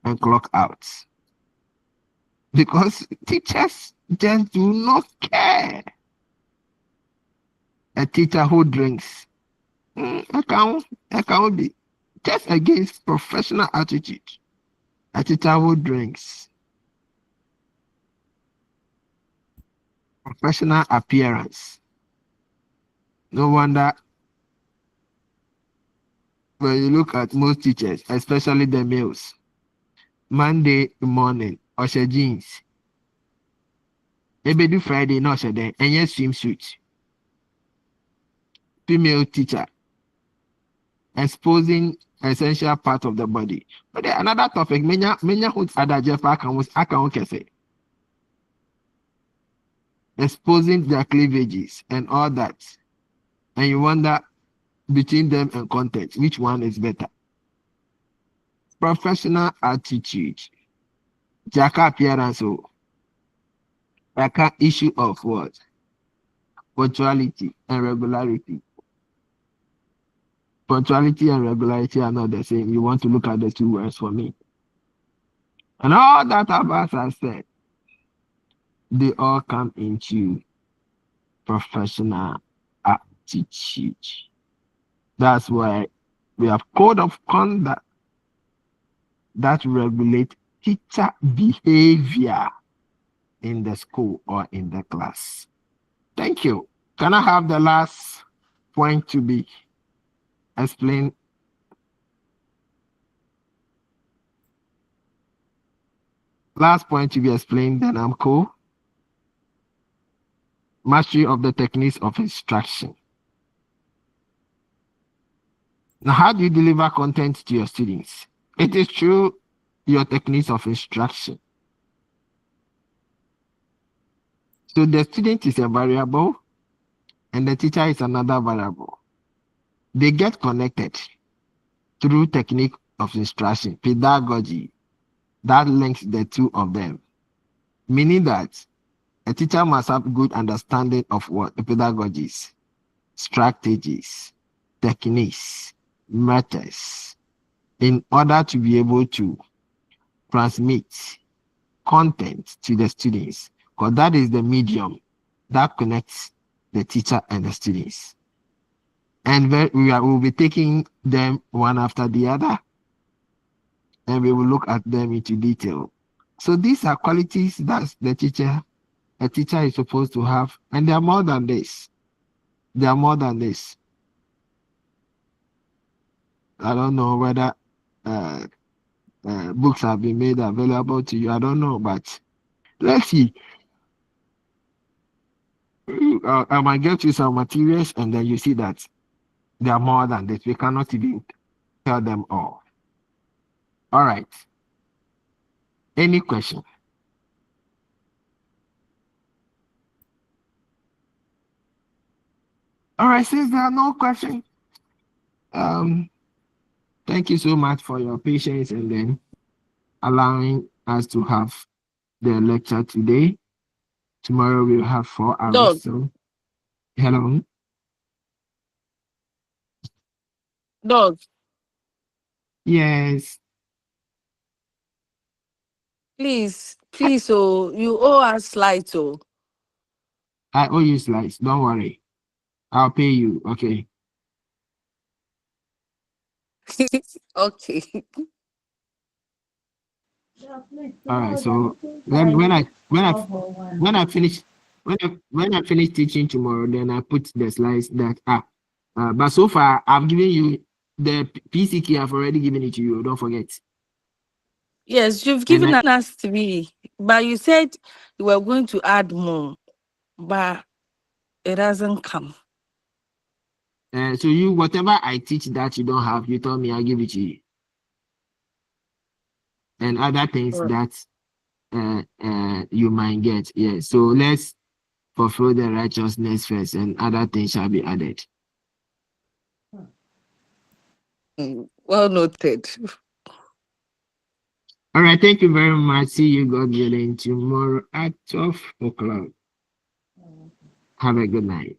and clock out because teachers just do not care. A teacher who drinks, I can't be just against professional attitude. A teacher who drinks, professional appearance. No wonder when you look at most teachers, especially the males, Monday morning, Osha jeans. Maybe do Friday, no Osha then, and yes, swimsuit. Female teacher exposing essential part of the body. But then another topic, many who other Jeff account say exposing their cleavages and all that. And you wonder between them and content, which one is better? Professional attitude, Jaka appearance, Jaka issue of what? Punctuality and regularity. Punctuality and regularity are not the same. You want to look at the two words for me. And all that Abbas has said, they all come into professional attitude. That's why we have code of conduct that regulate teacher behavior in the school or in the class. Thank you. Can I have the last point to be explained? Last point to be explained, then I'm cool. Mastery of the techniques of instruction. Now, how do you deliver content to your students? It is through your techniques of instruction. So the student is a variable and the teacher is another variable. They get connected through technique of instruction, pedagogy, that links the two of them. Meaning that a teacher must have good understanding of what the pedagogies, strategies, techniques, methods, in order to be able to transmit content to the students, because that is the medium that connects the teacher and the students. And we'll be taking them one after the other, and we will look at them into detail. So these are qualities that a teacher is supposed to have, and they are more than this. They are more than this. I don't know whether books have been made available to you. I don't know, but let's see. I might get you some materials, and then you see that they are more than this. We cannot even tell them all. All right. Any question? All right, since there are no questions, thank you so much for your patience and then allowing us to have the lecture today. Tomorrow we'll have 4 hours. Dog. So, hello. Dog, Yes, please, oh, you owe us slides, oh. I owe you slides. Don't worry. I'll pay you. Okay. Okay. Yeah, please, All right. tomorrow So the meeting then time when is I 12:01. when I finish teaching tomorrow, then I put the slides that are. But so far I've given you the PCK. I've already given it to you. Don't forget. Yes, you've given us 3, but you said you were going to add more, but it hasn't come. So you whatever I teach that you don't have, you tell me, I give it to you. And other things that you might get. Yeah. So let's fulfill the righteousness first, and other things shall be added. Well noted. All right. Thank you very much. See you, God willing, tomorrow at 12 o'clock. Have a good night.